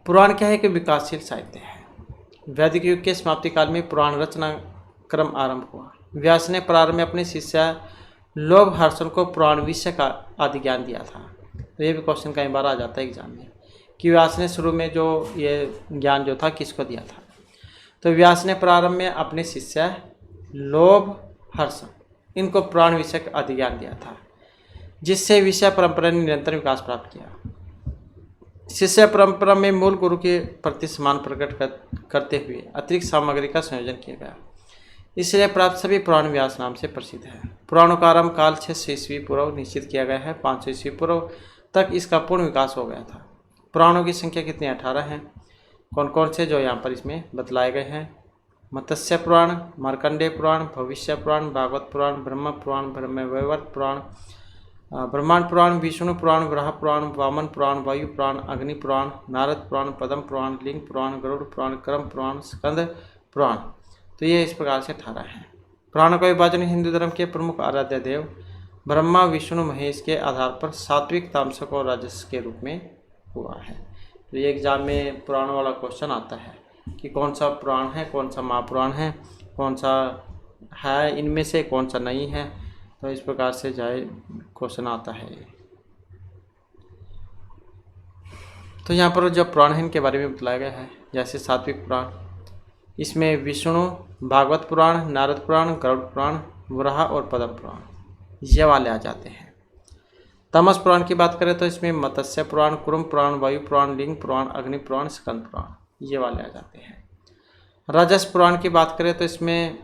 पुराण क्या है कि विकासशील साहित्य है। वैदिक युग के समाप्ति काल में पुराण रचना क्रम आरंभ हुआ। व्यास ने प्रारंभ में अपने शिष्य लोभहर्षण को पुराण विषय का आदि ज्ञान दिया था। तो ये भी क्वेश्चन कई बार आ जाता है एग्जाम में कि व्यास ने शुरू में जो ये ज्ञान जो था किसको दिया था। तो व्यास ने प्रारंभ में अपने शिष्य लोभहर्षण इनको पुराण विषय का आदि ज्ञान दिया था, जिससे विषय परंपरा ने निरंतर विकास प्राप्त किया। शिष्य परंपरा में मूल गुरु के प्रति सम्मान प्रकट करते हुए अतिरिक्त सामग्री का संयोजन किया गया, इसलिए प्राप्त सभी पुराण व्यास नाम से प्रसिद्ध है। पुराणों का आरंभ काल 600 ईस्वी पूर्व निश्चित किया गया है। 500 ईस्वी पूर्व तक इसका पूर्ण विकास हो गया था। पुराणों की संख्या कितनी? 18 हैं। कौन कौन से जो यहाँ पर इसमें बतलाए गए हैं? मत्स्य पुराण, मार्कंडेय पुराण, भविष्य पुराण, भागवत पुराण, ब्रह्म पुराण, ब्रह्मवैवर्त पुराण, ब्रह्मांड पुराण, विष्णु पुराण, वराह पुराण, वामन पुराण, वायु पुराण, अग्नि पुराण, नारद पुराण, पद्म पुराण, लिंग पुराण, गरुड़ पुराण, क्रम पुराण, स्कंद पुराण। तो ये इस प्रकार से 18 हैं। पुराणों का विभाजन हिंदू धर्म के प्रमुख आराध्य देव ब्रह्मा, विष्णु, महेश के आधार पर सात्विक, तामसिक और राजस के रूप में हुआ है। तो ये एग्जाम में पुराण वाला क्वेश्चन आता है कि कौन सा पुराण है, कौन सा महापुराण है, कौन सा है इनमें से कौन सा नहीं है। तो इस प्रकार से जाए क्वेश्चन आता है। तो यहाँ पर जो पुराण है इनके बारे में बतलाया गया है। जैसे सात्विक पुराण, इसमें विष्णु, भागवत पुराण, नारद पुराण, गरुड़ पुराण, वराह और पद्म पुराण ये वाले आ जाते हैं। तमस पुराण की बात करें तो इसमें मत्स्य पुराण, कुर्म पुराण, वायु पुराण, लिंग पुराण, अग्नि पुराण, स्कंद पुराण ये वाले आ जाते हैं। राजस पुराण की बात करें तो इसमें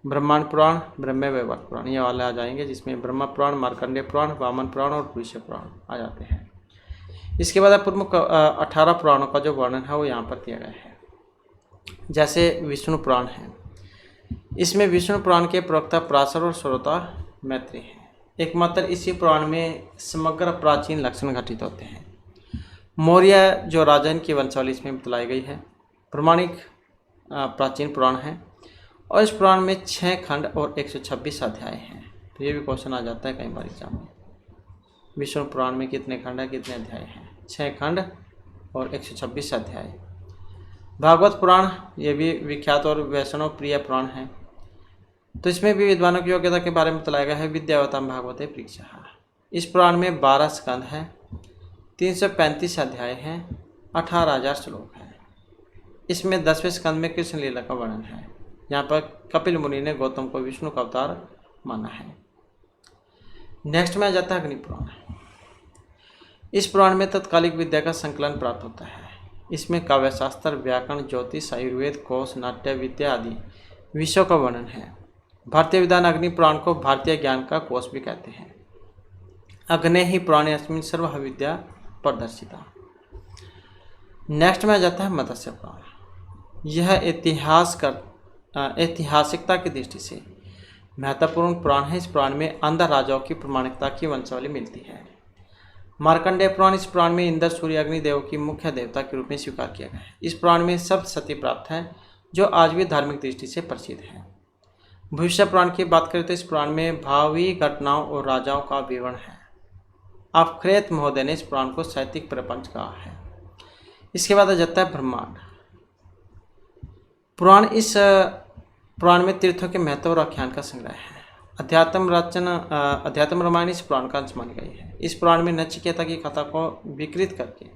ब्रह्मांड पुराण, ब्रह्मवैवर्त पुराण ये वाले आ जाएंगे, जिसमें ब्रह्म पुराण, मार्कंडेय पुराण, वामन पुराण और भविष्य पुराण आ जाते हैं। इसके बाद प्रमुख 18 पुराणों का जो वर्णन है वो यहाँ पर दिया गया है। जैसे विष्णु पुराण है, इसमें विष्णु पुराण के प्रवक्ता पराशर और श्रोता मैत्री हैं। एकमात्र इसी पुराण में समग्र प्राचीन लक्षण घटित होते हैं। मौर्य जो राजा इनकी वंशावली इसमें बतलाई गई है। प्रमाणिक प्राचीन पुराण है और इस पुराण में 6 खंड और 126 अध्याय हैं। तो ये भी क्वेश्चन आ जाता है कई बार एग्जाम में। विष्णु पुराण में कितने खंड है, कितने अध्याय हैं? 6 खंड और 126 अध्याय। भागवत पुराण ये भी विख्यात और वैष्णव प्रिय पुराण है। तो इसमें भी विद्वानों की योग्यता के बारे में बताया गया है। विद्यावताम भागवते परीक्षा। इस पुराण में 12 स्कंद हैं, 335 अध्याय हैं, 18,000 श्लोक हैं। इसमें 10वें स्कंद में कृष्ण लीला का वर्णन है। यहाँ पर कपिल मुनि ने गौतम को विष्णु का अवतार माना है। नेक्स्ट में आ जाता है अग्नि पुराण। इस पुराण में तत्कालिक विद्या का संकलन प्राप्त होता है। इसमें काव्यशास्त्र, व्याकरण, ज्योतिष, आयुर्वेद, कोश, नाट्य विद्या आदि विषयों का वर्णन है। भारतीय विधान अग्नि पुराण को भारतीय ज्ञान का कोश भी कहते हैं। अग्ने ही पुराणे अस्मिन् सर्व विद्या प्रदर्शिता। नेक्स्ट में आ जाता है मत्स्य पुराण। यह ऐतिहासिकता की दृष्टि से महत्वपूर्ण पुराण है। इस पुराण में अंध राजाओं की प्रामाणिकता की वंशावली मिलती है। मार्कंडेय पुराण, इस पुराण में इंद्र, सूर्य, अग्नि देव की मुख्य देवता के रूप में स्वीकार किया गया है। इस पुराण में सप्तशती प्राप्त है जो आज भी धार्मिक दृष्टि से प्रसिद्ध है। भविष्य पुराण की बात करें तो इस पुराण में भावी घटनाओं और राजाओं का विवरण है। अवक्रेत महोदय ने इस पुराण को साहित्यिक प्रपंच कहा है। इसके बाद आ जाता है ब्रह्मांड पुराण। इस पुराण में तीर्थों के महत्व और आख्यान का संग्रह है। अध्यात्म रामायण इस पुराण का अंश मानी गई है। इस पुराण में नचिकेता की कथा को विकृत करके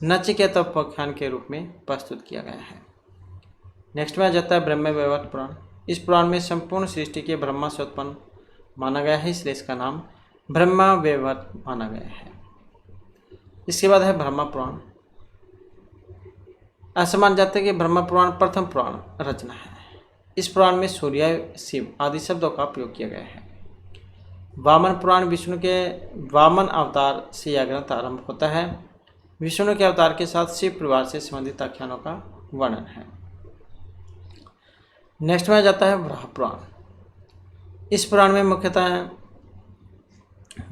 नचिकेता उपाख्यान के रूप में प्रस्तुत किया गया है। नेक्स्ट में आ जाता है ब्रह्म वैवर्त पुराण। इस पुराण में संपूर्ण सृष्टि के ब्रह्मा से उत्पन्न माना गया है, इसलिए इसका नाम ब्रह्मा वैवर्त माना गया है। इसके बाद है ब्रह्मा पुराण। ऐसा माना जाता है कि ब्रह्मा पुराण प्रथम पुराण रचना है। इस पुराण में सूर्य, शिव आदि शब्दों का प्रयोग किया गया है। वामन पुराण विष्णु के वामन अवतार से यह ग्रंथ आरंभ होता है। विष्णु के अवतार के साथ शिव परिवार से संबंधित आख्यानों का वर्णन है। नेक्स्ट में आ जाता है वराह पुराण। इस पुराण में मुख्यतः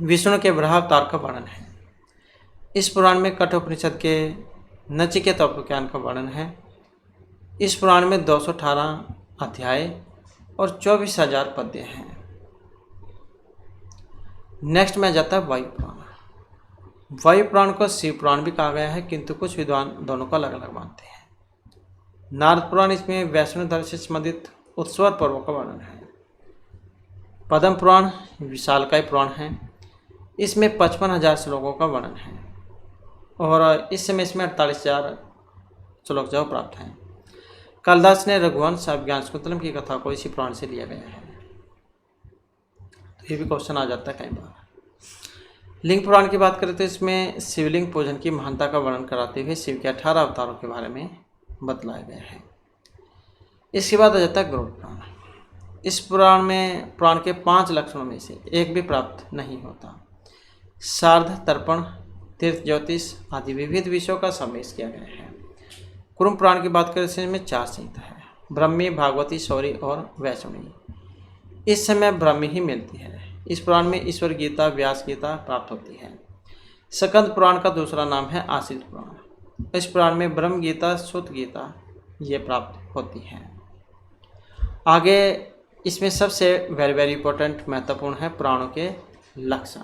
विष्णु के वराह अवतार का वर्णन है। इस पुराण में कठोपनिषद के नचिकेता उपाख्यान का वर्णन है। इस पुराण में 218 अध्याय और 24,000 पद्य हैं। नेक्स्ट में आ जाता है वायु पुराण। वायु पुराण को शिव पुराण भी कहा गया है, किंतु कुछ विद्वान दोनों को अलग अलग मानते हैं। नारद पुराण, इसमें वैष्णव धर्म से संबंधित उत्सव पर्वों का वर्णन है। पद्म पुराण विशालकाय पुराण है। इसमें 55,000 श्लोकों का वर्णन है और इस समय इसमें 48,000 श्लोक जो प्राप्त हैं। कालिदास ने रघुवंश अभिज्ञान शाकुंतलम की कथा को इसी पुराण से लिया गया है। तो ये भी क्वेश्चन आ जाता है कई बार। लिंग पुराण की बात करें तो इसमें शिवलिंग पूजन की महानता का वर्णन कराते हुए शिव के 18 अवतारों के बारे में बतलाया गया है। इसके बाद आ जाता है गरुड़ पुराण। इस पुराण में पुराण के 5 लक्षणों में से एक भी प्राप्त नहीं होता। सार्ध, तर्पण, तीर्थ, ज्योतिष आदि विविध विषयों का समावेश किया गया है। कुरुम पुराण की बात करें तो इसमें 4 संहिता है, ब्रह्मी, भागवती, शौरी और वैष्णवी। इस समय ब्रह्मी ही मिलती है। इस पुराण में ईश्वर गीता, व्यास गीता प्राप्त होती है। स्कंद पुराण का दूसरा नाम है आश्रित पुराण। इस पुराण में ब्रह्म गीता, सुत गीता ये प्राप्त होती हैं। आगे इसमें सबसे वेरी इंपॉर्टेंट महत्वपूर्ण है पुराणों के लक्षण।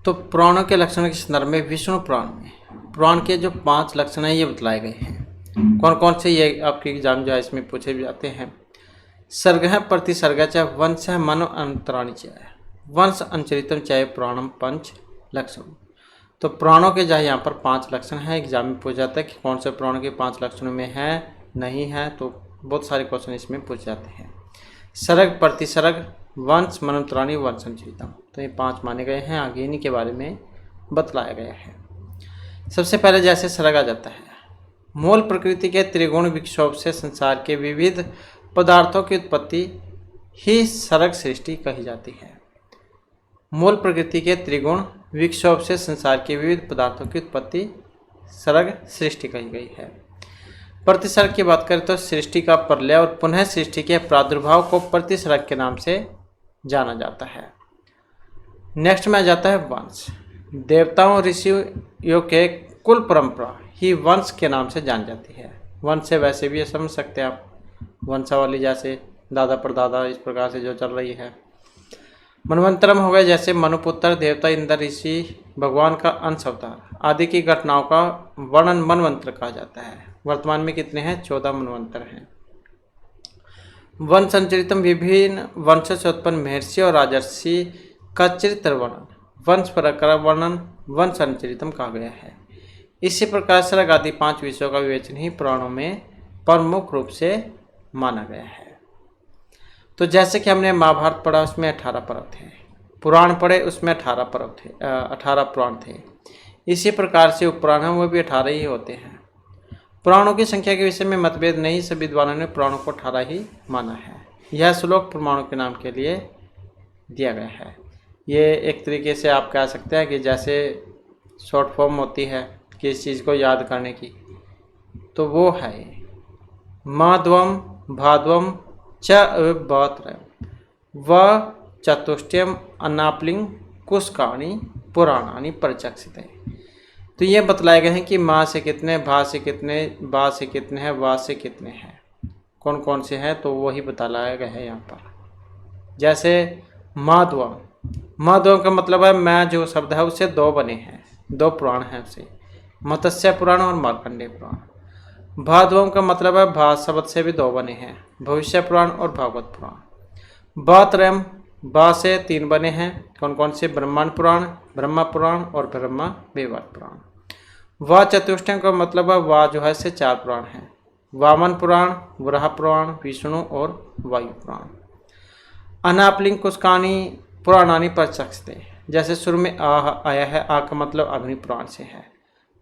तो पुराणों के लक्षणों के संदर्भ में विष्णु पुराण में पुराण के जो 5 लक्षण हैं ये बतलाए गए हैं। कौन कौन से ये आपके एग्जाम जो है इसमें पूछे भी जाते हैं। सर्ग है प्रतिसर्ग च वंश है मनो अंतराणी च वंश अंचरितम चाहे पुराणम 5 लक्षण। तो पुराणों के जो यहाँ पर 5 लक्षण हैं, एग्जाम में पूछा जाता है कि कौन से पुराणों के 5 लक्षणों में है नहीं है, तो बहुत सारे क्वेश्चन इसमें पूछे जाते हैं। सर्ग, प्रतिसर्ग, वंश, मनोत्राणी, वंश अंचरितम, तो ये 5 माने गए हैं। आगे इन्हीं के बारे में बतलाया गया है। सबसे पहले जैसे सर्ग आ जाता है, मूल प्रकृति के त्रिगुण विक्षोभ से संसार के विविध पदार्थों की उत्पत्ति ही सर्ग सृष्टि कही जाती है। मूल प्रकृति के त्रिगुण विक्षोभ से संसार के विविध पदार्थों की उत्पत्ति सर्ग सृष्टि कही गई है। प्रतिसर्ग की बात करें तो सृष्टि का प्रलय और पुनः सृष्टि के प्रादुर्भाव को प्रतिसर्ग के नाम से जाना जाता है। नेक्स्ट में आ जाता है वंश। देवताओं ऋषियों के कुल परंपरा ही वंश के नाम से जानी जाती है। वंश से वैसे भी समझ सकते हैं आप, वंशावली जैसे दादा परदादा इस प्रकार से जो चल रही है। मनवंतरम हो गए जैसे मनुपुत्र, देवता, इंद्र, ऋषि, भगवान का अंश अवतार आदि की घटनाओं का वर्णन मनवंतर कहा जाता है। वर्तमान में कितने हैं? 14 मनवंतर हैं। वंश संचरितम विभिन्न वंश से उत्पन्न महर्षि और राजर्षि का चरित्र वर्णन, वंश परंपरा वर्णन वंश संचरितम कहा गया है। इसी प्रकार सर्ग आदि 5 विषयों का विवेचन ही पुराणों में प्रमुख रूप से माना गया है। तो जैसे कि हमने महाभारत पढ़ा उसमें 18 पर्व थे, पुराण पढ़े उसमें 18 पर्व थे, 18 पुराण थे। इसी प्रकार से उपपुराण हैं वो भी 18 ही होते हैं। पुराणों की संख्या के विषय में मतभेद नहीं, सभी विद्वानों ने पुराणों को 18 ही माना है। यह श्लोक पुराणों के नाम के लिए दिया गया है। ये एक तरीके से आप कह सकते हैं कि जैसे शॉर्ट फॉर्म होती है किस चीज़ को याद करने की, तो वो है ये माध्वम भाद्वम च अव्यबात्र व चतुष्टयम अनापलिंग कुशकाणी पुराणानि परिचक्षित है। तो ये बतलाए गए हैं कि माँ से कितने, भा से कितने, बा से कितने हैं, वा से कितने हैं, कौन कौन से हैं, तो वही बताया गया है यहाँ पर। जैसे माध्वम, माध्वम का मतलब है मैं जो शब्द है उससे 2 बने हैं, 2 पुराण हैं उसे, मत्स्य पुराण और मार्कंडेय पुराण। भाद्वम का मतलब है भा शब्द से भी 2 बने हैं, भविष्य पुराण और भागवत पुराण। बात्रयम, बा से 3 बने हैं, कौन कौन से, ब्रह्मांड पुराण, ब्रह्मा पुराण और ब्रह्मा वैवर्त पुराण। वा चतुष्टय का मतलब है वा जो है से 4 पुराण हैं, वामन पुराण, वराह पुराण, विष्णु और वायु पुराण। अनापलिंग कुशकानी पुराणानि परिचक्षते, जैसे शुरू में आ आया है, आ का मतलब अग्नि पुराण से है,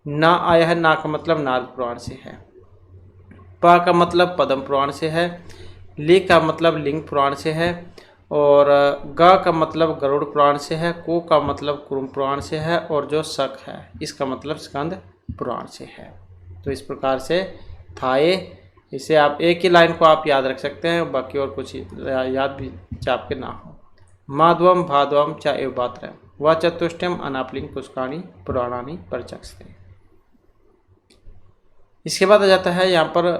ना आया है, ना का मतलब नारद पुराण से है, पा का मतलब पद्म पुराण से है, ली का मतलब लिंग पुराण से है, और गा का मतलब गरुड़ पुराण से है, को का मतलब कुरुम पुराण से है, और जो शक है इसका मतलब स्कंद पुराण से है। तो इस प्रकार से था ये। इसे आप एक ही लाइन को आप याद रख सकते हैं, बाकी और कुछ याद भी चाप के ना हो। माध्वम भाद्वम च एव बात्र व चतुष्टयम अनापलिंग पुष्काणी पुराणानि परिचक्षते। इसके बाद आ जाता है यहाँ पर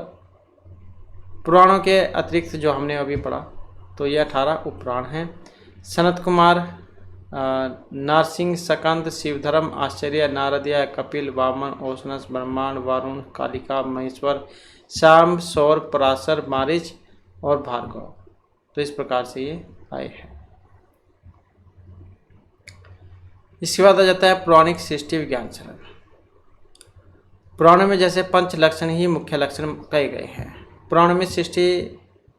पुराणों के अतिरिक्त जो हमने अभी पढ़ा, तो ये 18 उपपुराण हैं। सनत कुमार, नारसिंह, सकंद, शिवधर्म, आश्चर्य, नारदीय, कपिल, वामन, ओशनस, ब्रह्मांड, वारुण, कालिका, महेश्वर, शाम, सौर, पराशर, मारीच और भार्गव। तो इस प्रकार से ये आए हैं। इसके बाद आ जाता है पौराणिक सृष्टि विज्ञान सरल। पुराणों में जैसे 5 लक्षण ही मुख्य लक्षण कहे गए हैं। पुराणों में सृष्टि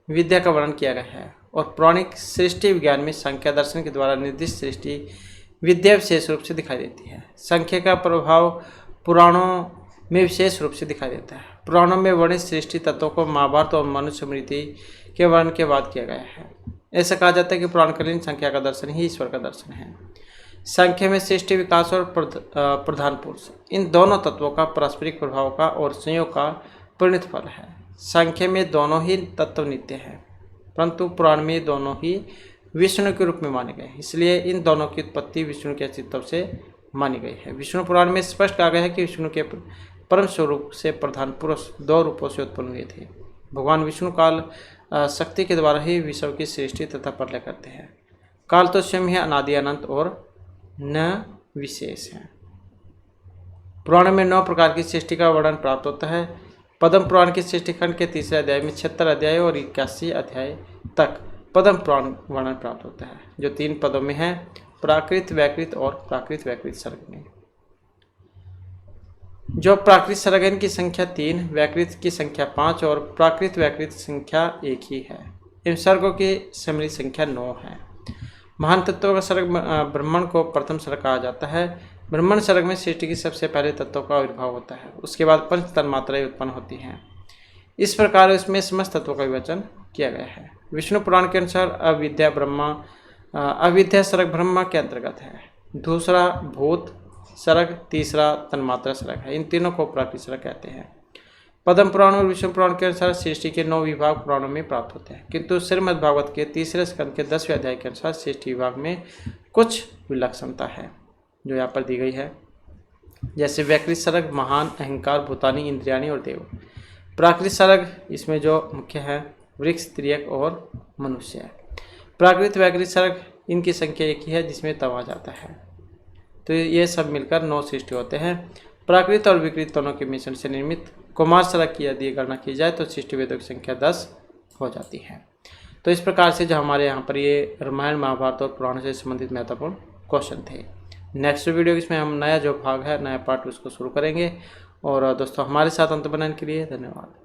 विद्या का वर्णन किया गया है, और पौराणिक सृष्टि विज्ञान में संख्या दर्शन के द्वारा निर्दिष्ट सृष्टि विद्या विशेष रूप से दिखाई देती है। संख्या का प्रभाव पुराणों में विशेष रूप से दिखाई देता है। पुराणों में वर्णित सृष्टि तत्वों को महाभारत और मनुष्य स्मृति के वर्णन के बाद किया गया है। ऐसा कहा जाता है कि पुराणकालीन संख्या का दर्शन ही ईश्वर का दर्शन है। संख्या में सृष्टि, विकास और प्रधान पुरुष, इन दोनों तत्वों का पारस्परिक प्रभाव का और संयोग का परिणत फल है। संख्या में दोनों ही तत्व नित्य हैं, परंतु पुराण में दोनों ही विष्णु के रूप में माने गए, इसलिए इन दोनों की उत्पत्ति विष्णु के अस्तित्व से मानी गई है। विष्णु पुराण में स्पष्ट कहा गया है कि विष्णु के परम स्वरूप से प्रधान पुरुष 2 रूपों से उत्पन्न हुए थे। भगवान विष्णु काल शक्ति के द्वारा ही विश्व की सृष्टि तथा प्रलय करते हैं। काल तो स्वयं ही अनादि अनंत और न विशेष है। पुराण में 9 प्रकार की सृष्टि का वर्णन प्राप्त होता है। पद्म पुराण की सृष्टि खंड के 3रे अध्याय में 76 अध्याय और 81 अध्याय तक पद्म पुराण वर्णन प्राप्त होता है, जो 3 पदों में है, प्राकृत, वैकृत और प्राकृत वैकृत सर्ग में। जो प्राकृत सर्ग इनकी संख्या 3, वैकृत की संख्या 5 और प्राकृत वैकृत संख्या 1 ही है। इन सर्गों की सम्मिलित संख्या 9 है। महान तत्वों का सर्ग ब्रह्मांड को प्रथम सर्ग कहा जाता है। ब्रह्मांड सर्ग में सृष्टि की सबसे पहले तत्वों का आविर्भाव होता है, उसके बाद 5 तन्मात्राएं उत्पन्न होती हैं। इस प्रकार इसमें समस्त तत्वों का विवेचन किया गया है। विष्णु पुराण के अनुसार अविद्या सर्ग ब्रह्मा के अंतर्गत है, दूसरा भूत सर्ग, तीसरा तन्मात्रा सर्ग है। इन तीनों को प्राकृत सर्ग कहते हैं। पद्म पुराण और विष्णु पुराण के अनुसार सृष्टि के 9 विभाग पुराणों में प्राप्त होते हैं, किंतु श्रीमद् भागवत के 3रे स्कंद के 10वें अध्याय के अनुसार सृष्टि विभाग में कुछ विलक्षणता है, जो यहाँ पर दी गई है। जैसे वैकृत सर्ग महान, अहंकार, भूतानी, इंद्रियाणी और देव। प्राकृत सर्ग इसमें जो मुख्य है वृक्ष, त्रियक और मनुष्य है। प्राकृत वैकृत सर्ग इनकी संख्या 1 ही है, जिसमें तम आ जाता है। तो ये सब मिलकर 9 सृष्टि होते हैं। प्राकृत और विकृत दोनों के मिश्रण से निर्मित कुमार सर्ग की यदि गणना की जाए तो सृष्टि वेदों की संख्या 10 हो जाती है। तो इस प्रकार से जो हमारे यहाँ पर ये रामायण, महाभारत और पुराण से संबंधित महत्वपूर्ण क्वेश्चन थे। नेक्स्ट वीडियो इसमें हम नया जो भाग है, नया पार्ट, उसको शुरू करेंगे। और दोस्तों हमारे साथ अंत बनाने के लिए धन्यवाद।